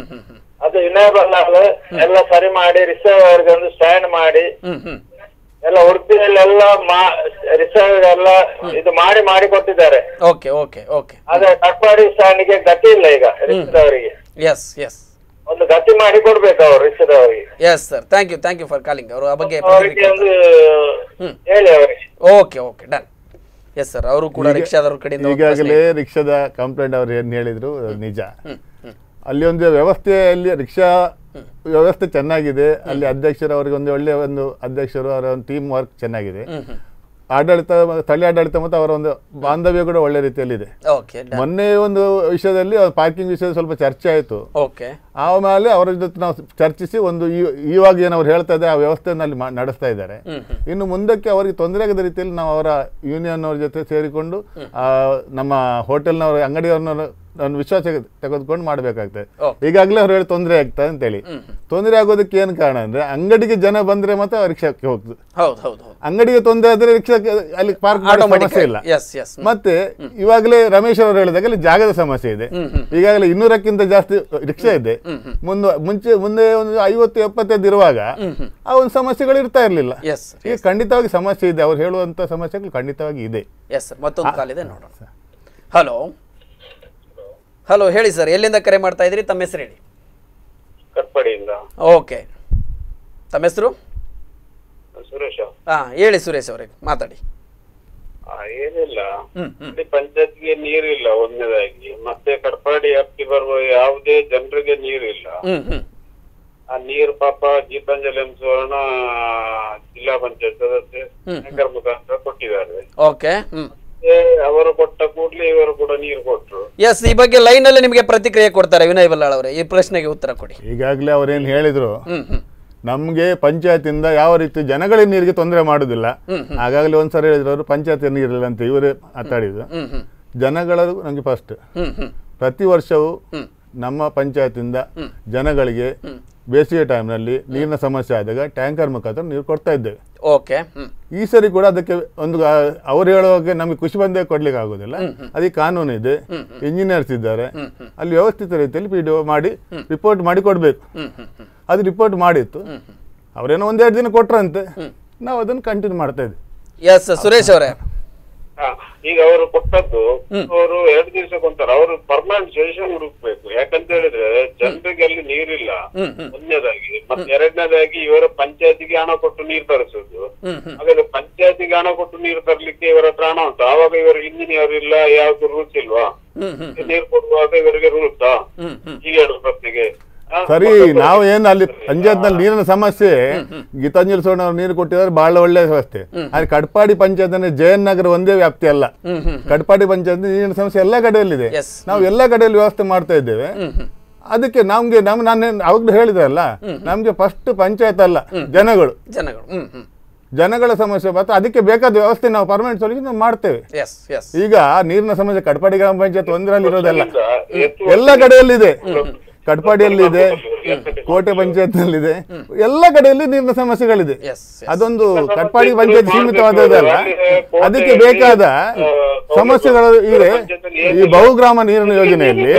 ಅದು ವಿನಯ್ ಬಲ್ಲಾಳ್ ಎಲ್ಲ ಸರಿ ಮಾಡಿ ರಿಕ್ಷಾದವರಿಗೆ ಒಂದು ಸ್ಟ್ಯಾಂಡ್ ಮಾಡಿ ಎಲ್ಲ ಉಡುಪಿಯಲ್ಲೆಲ್ಲ ರಿಕ್ಷಾಗೆಲ್ಲ ಇದು ಮಾಡಿ ಕೊಟ್ಟಿದ್ದಾರೆ. Okay okay okay. ಆದ್ರೆ ಕಟ್ಪಾಡಿ ಸ್ಟ್ಯಾಂಡ್ಗೆ ಗತಿ ಇಲ್ಲ ಈಗ ರಿಕ್ಷಾದವರಿಗೆ. ಎಸ್ ಎಸ್, ಒಂದು ಗತಿ ಮಾಡಿ ಕೊಡ್ಬೇಕು ಅವರು ರಿಕ್ಷಾದವರಿಗೆ. Yes sir, thank you for calling. ಅವರು ಆ ಬಗ್ಗೆ ಒಂದು ಹೇಳಿ ಅವರಿಗೆ. Okay okay, done. Yes sir, ಅವರು ಕೂಡ ರಿಕ್ಷಾದವ್ರ ಕಡೆಯಿಂದ ಈಗಾಗಲೇ ರಿಕ್ಷಾದ ಕಂಪ್ಲೇಂಟ್ ಅವ್ರು ಏನ್ ಹೇಳಿದ್ರು ನಿಜ. ಅಲ್ಲಿ ಒಂದು ವ್ಯವಸ್ಥೆಯಲ್ಲಿ ರಿಕ್ಷಾ ವ್ಯವಸ್ಥೆ ಚೆನ್ನಾಗಿದೆ, ಅಲ್ಲಿ ಅಧ್ಯಕ್ಷರು ಅವರಿಗೆ ಒಂದು ಒಳ್ಳೆಯ ಒಂದು ಅಧ್ಯಕ್ಷರು, ಅವರ ಒಂದು ಟೀಮ್ ವರ್ಕ್ ಚೆನ್ನಾಗಿದೆ, ಆಡಳಿತ ಸ್ಥಳೀಯ ಆಡಳಿತ ಮತ್ತು ಅವರ ಒಂದು ಬಾಂಧವ್ಯ ಕೂಡ ಒಳ್ಳೆ ರೀತಿಯಲ್ಲಿದೆ. ಮೊನ್ನೆ ಒಂದು ವಿಷಯದಲ್ಲಿ ಪಾರ್ಕಿಂಗ್ ವಿಷಯದಲ್ಲಿ ಸ್ವಲ್ಪ ಚರ್ಚೆ ಆಯಿತು. ಆಮೇಲೆ ಅವರ ಜೊತೆ ನಾವು ಚರ್ಚಿಸಿ ಒಂದು ಇವಾಗ ಏನು ಅವ್ರು ಹೇಳ್ತಾ ಇದ್ದಾರೆ ಆ ವ್ಯವಸ್ಥೆಯನ್ನು ಅಲ್ಲಿ ನಡೆಸ್ತಾ ಇದ್ದಾರೆ. ಇನ್ನು ಮುಂದಕ್ಕೆ ಅವರಿಗೆ ತೊಂದರೆ ಆಗದ ರೀತಿಯಲ್ಲಿ ನಾವು ಅವರ ಯೂನಿಯನ್ ಅವ್ರ ಜೊತೆ ಸೇರಿಕೊಂಡು ನಮ್ಮ ಹೋಟೆಲ್ನವ್ರ ಅಂಗಡಿಯವ್ರನ್ನ ವಿಶ್ವಾಸ ತೆಗೆದುಕೊಂಡು ಮಾಡಬೇಕಾಗ್ತದೆ. ಈಗಾಗಲೇ ಅವ್ರು ಹೇಳಿ ತೊಂದರೆ ಆಗ್ತದೆ ಅಂತೇಳಿ. ತೊಂದರೆ ಆಗೋದಕ್ಕೆ ಏನು ಕಾರಣ ಅಂದ್ರೆ ಅಂಗಡಿಗೆ ಜನ ಬಂದ್ರೆ ಮಾತ್ರ ರಿಕ್ಷಾಕ್ಕೆ ಹೋಗ್ತದೆ, ಅಂಗಡಿಗೆ ತೊಂದರೆ ಆದ್ರೆ ರಿಕ್ಷಾಕ್ಕೆ ಅಲ್ಲಿ ಪಾರ್ಕ್ ಮಾಡೋ ಸಮಸ್ಯೆ ಇಲ್ಲ. ಮತ್ತೆ ಇವಾಗಲೇ ರಮೇಶ್ ಅವರು ಹೇಳಿದಾಗ ಅಲ್ಲಿ ಜಾಗದ ಸಮಸ್ಯೆ ಇದೆ. ಈಗಾಗಲೇ 200ಕ್ಕಿಂತ ಜಾಸ್ತಿ ರಿಕ್ಷಾ ಇದೆ. ಮುಂದೆ ಒಂದು 50-70 ಇರುವಾಗ ಆ ಒಂದು ಸಮಸ್ಯೆಗಳು ಇರ್ತಾ ಇರ್ಲಿಲ್ಲ. ಈಗ ಖಂಡಿತವಾಗಿ ಸಮಸ್ಯೆ ಇದೆ, ಅವ್ರು ಹೇಳುವಂತ ಸಮಸ್ಯೆಗಳು ಖಂಡಿತವಾಗಿ ಇದೆ. ಮತ್ತೊಂದು ಕಾಲ್ ಇದೆ ನೋಡೋಣ. ಹಲೋ ಹಲೋ, ಹೇಳಿ ಸರ್, ಎಲ್ಲಿಂದ ಕರೆ ಮಾಡ್ತಾ ಇದ್ರಿ? ತಮ್ಮ ಹೆಸರು ಹೇಳಿ. ಕಟ್ಪಾಡಿಯಿಂದ. ಓಕೆ, ತಮ್ಮ ಹೆಸರು? ಸುರೇಶ್. ಹೇಳಿ ಸುರೇಶ್ ಅವರೇ, ಮಾತಾಡಿ. ಏನಿಲ್ಲ, ಪಂಚಾಯತ್ಗೆ ನೀರಿಲ್ಲ ಒಂದನೇದಾಗಿ, ಮತ್ತೆ ಕಟ್ಪಾಡಿ ವ್ಯಾಪ್ತಿ ಬರುವ ಯಾವುದೇ ಜನರಿಗೆ ನೀರಿಲ್ಲ. ಆ ನೀರು ಪಾಪ ಗೀತಾಂಜಲಿ ಸುವರ್ಣ ಜಿಲ್ಲಾ ಪಂಚಾಯತ್ ಸದಸ್ಯ ಶಂಕರ್ ಮುಖಾಂತರ ಕೊಟ್ಟಿದ್ದಾರೆ. ಓಕೆ, ಅವರು ಕೊಟ್ಟ ಕೂಡಲೇ ಇವರು ಕೂಡ ನೀರು ಕೊಟ್ಟರು. ಎಸ್, ಈ ಬಗ್ಗೆ ಲೈನ್ ಅಲ್ಲಿ ನಿಮಗೆ ಪ್ರತಿಕ್ರಿಯೆ ಕೊಡ್ತಾರೆ ವಿನಯ್ ಬಲ್ಲಾಳ್ ಅವರೇ, ಈ ಪ್ರಶ್ನೆಗೆ ಉತ್ತರ ಕೊಡಿ. ಈಗಾಗಲೇ ಅವ್ರೇನ್ ಹೇಳಿದ್ರು, ನಮ್ಗೆ ಪಂಚಾಯತಿಂದ ಯಾವ ರೀತಿ ಜನಗಳಿಗೆ ನೀರಿಗೆ ತೊಂದರೆ ಮಾಡುದಿಲ್ಲ. ಆಗಾಗಲೇ ಒಂದ್ಸರಿ ಹೇಳಿದ್ರು ಅವರು ಪಂಚಾಯತ್ ನೀರಿಲ್ಲ ಅಂತ ಇವರೇ ಮಾತಾಡಿದ್ರು. ಜನಗಳು ನಮ್ಗೆ ಫಸ್ಟ್, ಪ್ರತಿ ವರ್ಷವೂ ನಮ್ಮ ಪಂಚಾಯತಿಂದ ಜನಗಳಿಗೆ ಬೇಸಿಗೆ ಟೈಮ್ನಲ್ಲಿ ನೀರಿನ ಸಮಸ್ಯೆ ಆದಾಗ ಟ್ಯಾಂಕರ್ ಮುಖಾಂತರ ನೀರು ಕೊಡ್ತಾ ಇದ್ದೇವೆ. ಓಕೆ, ಈ ಸರಿ ಕೂಡ ಅದಕ್ಕೆ ಒಂದು ಅವ್ರು ಹೇಳುವಾಗ ನಮಗೆ ಖುಷಿ ಬಂದೇ ಕೊಡ್ಲಿಕ್ಕೆ ಆಗೋದಿಲ್ಲ. ಅದಕ್ಕೆ ಕಾನೂನು ಇದೆ, ಇಂಜಿನಿಯರ್ಸ್ ಇದ್ದಾರೆ, ಅಲ್ಲಿ ವ್ಯವಸ್ಥಿತ ರೀತಿಯಲ್ಲಿ PDO ಮಾಡಿ ರಿಪೋರ್ಟ್ ಮಾಡಿ ಕೊಡ್ಬೇಕು. ಅದು ರಿಪೋರ್ಟ್ ಮಾಡಿತ್ತು, ಅವ್ರೇನೋ 1-2 ದಿನ ಕೊಟ್ರಂತೆ, ನಾವು ಅದನ್ನು ಕಂಟಿನ್ಯೂ ಮಾಡ್ತಾ ಇದ್ವಿ. ಎಸ್ ಸುರೇಶ್ ಅವರೇ, ಈಗ ಅವರು ಕೊಟ್ಟದ್ದು ಅವರು 2 ದಿವಸಕ್ಕೊಂತಾರೆ, ಅವರು ಪರ್ಮನೆಂಟ್ ಸೊಲ್ಯೂಷನ್ ಹುಡುಕ್ಬೇಕು. ಯಾಕಂತ ಹೇಳಿದ್ರೆ ಜನರಿಗೆ ಅಲ್ಲಿ ನೀರಿಲ್ಲ ಒಂದನೇದಾಗಿ, ಮತ್ತೆ ಎರಡನೇದಾಗಿ ಇವರ ಪಂಚಾಯತಿಗೆ ಹಣ ಕೊಟ್ಟು ನೀರು ತರಿಸುದು. ಹಾಗಾದ್ರೆ ಪಂಚಾಯತಿಗೆ ಹಣ ಕೊಟ್ಟು ನೀರು ತರ್ಲಿಕ್ಕೆ ಇವರ ಹತ್ರ ಹಣ ಉಂಟು, ಆವಾಗ ಇವರು ಇಂಜಿನಿಯರ್ ಇಲ್ಲ, ಯಾವ್ದು ರೂಲ್ಸ್ ಇಲ್ವಾ? ನೀರು ಕೊಡುವಾಗ ಇವರಿಗೆ ರೂಲ್ಸಾ? ಈಗ ಹೇಳುವ ಪ್ರಶ್ನೆಗೆ ಸರಿ, ನಾವು ಏನು ಅಲ್ಲಿ ಪಂಚಾಯತ್ನಲ್ಲಿ ನೀರಿನ ಸಮಸ್ಯೆ ಗೀತಾಂಜಲಿ ಸೋಣ ಅವ್ರು ನೀರು ಕೊಟ್ಟಿದ್ದಾರೆ, ಬಹಳ ಒಳ್ಳೆ ವ್ಯವಸ್ಥೆ. ಆದ್ರೆ ಕಟ್ಪಾಡಿ ಪಂಚಾಯತ್ ಅಂದ್ರೆ ಜಯನ್ ನಗರ ಒಂದೇ ವ್ಯಾಪ್ತಿ ಅಲ್ಲ, ಕಟ್ಪಾಡಿ ಪಂಚಾಯತ್ ನೀರಿನ ಸಮಸ್ಯೆ ಎಲ್ಲ ಕಡೆಯಲ್ಲಿದೆ. ನಾವು ಎಲ್ಲ ಕಡೆಯಲ್ಲಿ ವ್ಯವಸ್ಥೆ ಮಾಡ್ತಾ ಇದ್ದೇವೆ. ಅದಕ್ಕೆ ನಮ್ಗೆ ನಾನು ಅವಾಗ್ಲೂ ಹೇಳಿದ್ರಲ್ಲ, ನಮ್ಗೆ ಫಸ್ಟ್ ಪಂಚಾಯತ್ ಅಲ್ಲ, ಜನಗಳ ಸಮಸ್ಯೆ ಬರ್ತದೆ, ಅದಕ್ಕೆ ಬೇಕಾದ ವ್ಯವಸ್ಥೆ ನಾವು ಪರ್ಮನೆಂಟ್ ಸೊಲ್ಯೂಷನ್ ನಾವು ಮಾಡ್ತೇವೆ. ಈಗ ನೀರಿನ ಸಮಸ್ಯೆ ಕಟ್ಪಾಡಿ ಗ್ರಾಮ ಪಂಚಾಯತ್ ಒಂದರಲ್ಲಿ ಇರೋದಲ್ಲ, ಎಲ್ಲ ಕಡೆಯಲ್ಲಿದೆ. ಕಟ್ಪಾಡಿಯಲ್ಲಿದೆ, ಕೋಟೆ ಪಂಚಾಯತ್ನಲ್ಲಿದೆ, ಎಲ್ಲ ಕಡೆಯಲ್ಲಿ ನೀರಿನ ಸಮಸ್ಯೆಗಳಿದೆ. ಅದೊಂದು ಕಟ್ಪಾಡಿ ಪಂಚಾಯತ್ ಸೀಮಿತವಾದದಲ್ಲ, ಅದಕ್ಕೆ ಬೇಕಾದ ಸಮಸ್ಯೆಗಳು ಇದೆ. ಈ ಬಹುಗ್ರಾಮ ನೀರಿನ ಯೋಜನೆಯಲ್ಲಿ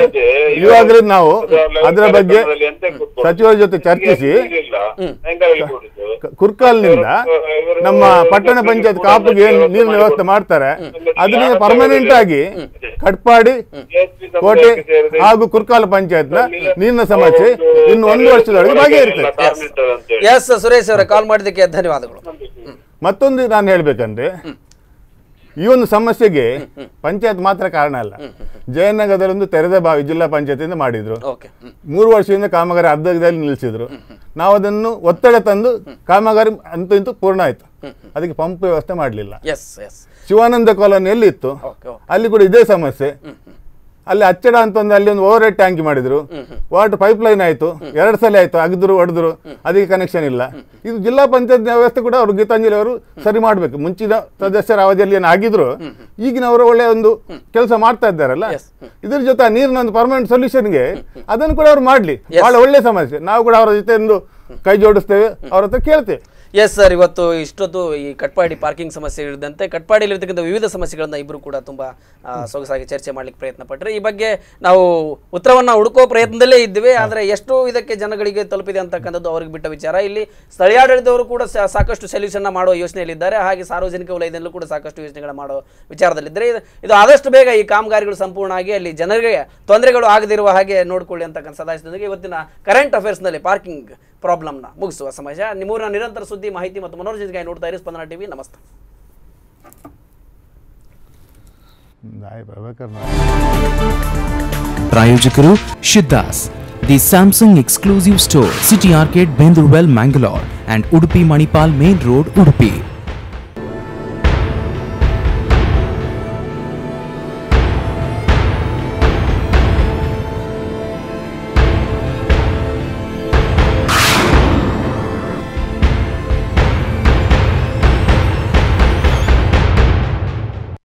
ಈವಾಗಲೇ ನಾವು ಅದರ ಬಗ್ಗೆ ಸಚಿವರ ಜೊತೆ ಚರ್ಚಿಸಿ ಕುರ್ಕಾಲ್ನಿಂದ ನಮ್ಮ ಪಟ್ಟಣ ಪಂಚಾಯತ್ ಕಾಪಿಗೆ ಏನ್ ನೀರಿನ ವ್ಯವಸ್ಥೆ ಮಾಡ್ತಾರೆ ಅದನ್ನ ಪರ್ಮನೆಂಟ್ ಆಗಿ ಕಟ್ಪಾಡಿ, ಕೋಟೆ ಹಾಗೂ ಕುರ್ಕಾಲ್ ಪಂಚಾಯತ್ನ ನೀರಿನ ಸಮಸ್ಯೆ ಇನ್ನು 1 ವರ್ಷದೊಳಗೆ ಬಗೆಹರಿತದೆ. ಎಸ್ ಸುರೇಶ್ ಅವರೇ, ಕಾಲ್ ಮಾಡಿದ್ದಕ್ಕೆ ಧನ್ಯವಾದಗಳು. ಮತ್ತೊಂದು ನಾನು ಹೇಳ್ಬೇಕಂದ್ರೆ, ಈ ಒಂದು ಸಮಸ್ಯೆಗೆ ಪಂಚಾಯತ್ ಮಾತ್ರ ಕಾರಣ ಅಲ್ಲ. ಜಯನಗರದಲ್ಲೊಂದು ತೆರೆದ ಬಾವಿ ಜಿಲ್ಲಾ ಪಂಚಾಯತಿಂದ ಮಾಡಿದ್ರು, 3 ವರ್ಷದಿಂದ ಕಾಮಗಾರಿ ಅರ್ಧದಲ್ಲಿ ನಿಲ್ಲಿಸಿದ್ರು. ನಾವು ಅದನ್ನು ಒತ್ತಡ ತಂದು ಕಾಮಗಾರಿ ಅಂತೂ ಇಂತೂ ಪೂರ್ಣ ಆಯ್ತು. ಅದಕ್ಕೆ ಪಂಪ್ ವ್ಯವಸ್ಥೆ ಮಾಡಲಿಲ್ಲ. ಶಿವಾನಂದ ಕಾಲೋನಿಯಲ್ಲಿ ಇತ್ತು, ಅಲ್ಲಿ ಕೂಡ ಇದೇ ಸಮಸ್ಯೆ. ಅಲ್ಲಿ ಅಚ್ಚಡ ಅಂತ ಒಂದು ಅಲ್ಲಿ ಒಂದು ಓವರ್ ಹೆಡ್ ಟ್ಯಾಂಕಿ ಮಾಡಿದ್ರು, ವಾಟರ್ ಪೈಪ್ ಲೈನ್ ಆಯ್ತು, 2 ಸಲ ಆಯ್ತು, ಅಗದ್ರು ಹೊಡೆದ್ರು, ಅದಕ್ಕೆ ಕನೆಕ್ಷನ್ ಇಲ್ಲ. ಇದು ಜಿಲ್ಲಾ ಪಂಚಾಯತ್ ವ್ಯವಸ್ಥೆ ಕೂಡ ಅವರು ಗೀತಾಂಜಲಿ ಅವರು ಸರಿ ಮಾಡಬೇಕು. ಮುಂಚಿನ ಸದಸ್ಯರ ಅವಧಿಯಲ್ಲಿ ಏನು ಆಗಿದ್ರು ಈಗಿನವರು ಒಳ್ಳೆ ಒಂದು ಕೆಲಸ ಮಾಡ್ತಾ ಇದ್ದಾರಲ್ಲ, ಇದ್ರ ಜೊತೆ ನೀರಿನ ಒಂದು ಪರ್ಮನೆಂಟ್ ಸೊಲ್ಯೂಷನ್ಗೆ ಅದನ್ನು ಕೂಡ ಅವ್ರು ಮಾಡ್ಲಿ. ಬಹಳ ಒಳ್ಳೆ ಸಮಸ್ಯೆ. ನಾವು ಕೂಡ ಅವರ ಜೊತೆ ಒಂದು ಕೈ ಜೋಡಿಸ್ತೇವೆ, ಅವ್ರ ಹತ್ರ ಕೇಳ್ತೇವೆ. ಎಸ್ ಸರ್, ಇವತ್ತು ಇಷ್ಟೊತ್ತು ಈ ಕಟ್ಪಾಡಿ ಪಾರ್ಕಿಂಗ್ ಸಮಸ್ಯೆ ಇಳಿದಂತೆ ಕಟ್ಪಾಡಿಯಲ್ಲಿ ಇರತಕ್ಕಂಥ ವಿವಿಧ ಸಮಸ್ಯೆಗಳನ್ನ ಇಬ್ಬರು ಕೂಡ ತುಂಬಾ ಸೊಗಸಾಗಿ ಚರ್ಚೆ ಮಾಡ್ಲಿಕ್ಕೆ ಪ್ರಯತ್ನ ಪಟ್ಟರೆ. ಈ ಬಗ್ಗೆ ನಾವು ಉತ್ತರವನ್ನ ಹುಡುಕೋ ಪ್ರಯತ್ನದಲ್ಲೇ ಇದ್ದೀವಿ. ಆದರೆ ಎಷ್ಟು ಇದಕ್ಕೆ ಜನಗಳಿಗೆ ತಲುಪಿದೆ ಅಂತಕ್ಕಂಥದ್ದು ಅವ್ರಿಗೆ ಬಿಟ್ಟ ವಿಚಾರ. ಇಲ್ಲಿ ಸ್ಥಳೀಯಾಡಳಿತವರು ಕೂಡ ಸಾಕಷ್ಟು ಸೊಲ್ಯೂಷನ್ ಮಾಡೋ ಯೋಚನೆಯಲ್ಲಿದ್ದಾರೆ. ಹಾಗೆ ಸಾರ್ವಜನಿಕ ವಲಯದಲ್ಲೂ ಕೂಡ ಸಾಕಷ್ಟು ಯೋಚನೆಗಳು ಮಾಡೋ ವಿಚಾರದಲ್ಲಿದ್ದರೆ ಇದು ಆದಷ್ಟು ಬೇಗ ಈ ಕಾಮಗಾರಿಗಳು ಸಂಪೂರ್ಣ ಆಗಿ ಅಲ್ಲಿ ಜನರಿಗೆ ತೊಂದರೆಗಳು ಆಗದಿರುವ ಹಾಗೆ ನೋಡಿಕೊಳ್ಳಿ ಅಂತಕ್ಕಂಥ ಸದಾಶಯದೊಂದಿಗೆ ಇವತ್ತಿನ ಕರೆಂಟ್ ಅಫೇರ್ಸ್ನಲ್ಲಿ ಪಾರ್ಕಿಂಗ್ ಪ್ರಾಬ್ಲಮ್ನ ಮುಗಿಸುವ ಸಮಯ. ನಿಮ್ಮೂರಿನ ನಿರಂತರ ಸುದ್ದಿ, ಮಾಹಿತಿ ಮತ್ತು ಮನೋರಂಜನೆಗಾಗಿ ನೋಡ್ತಾ ಇರಿ ಸ್ಪಂದನ ಟಿವಿ. ನಮಸ್ತೆ. ಪ್ರಾಯೋಜಕರು Siddhas, the Samsung exclusive store, city arcade, Bendurwell, Mangalore, and Udupi Manipal main road, Udupi.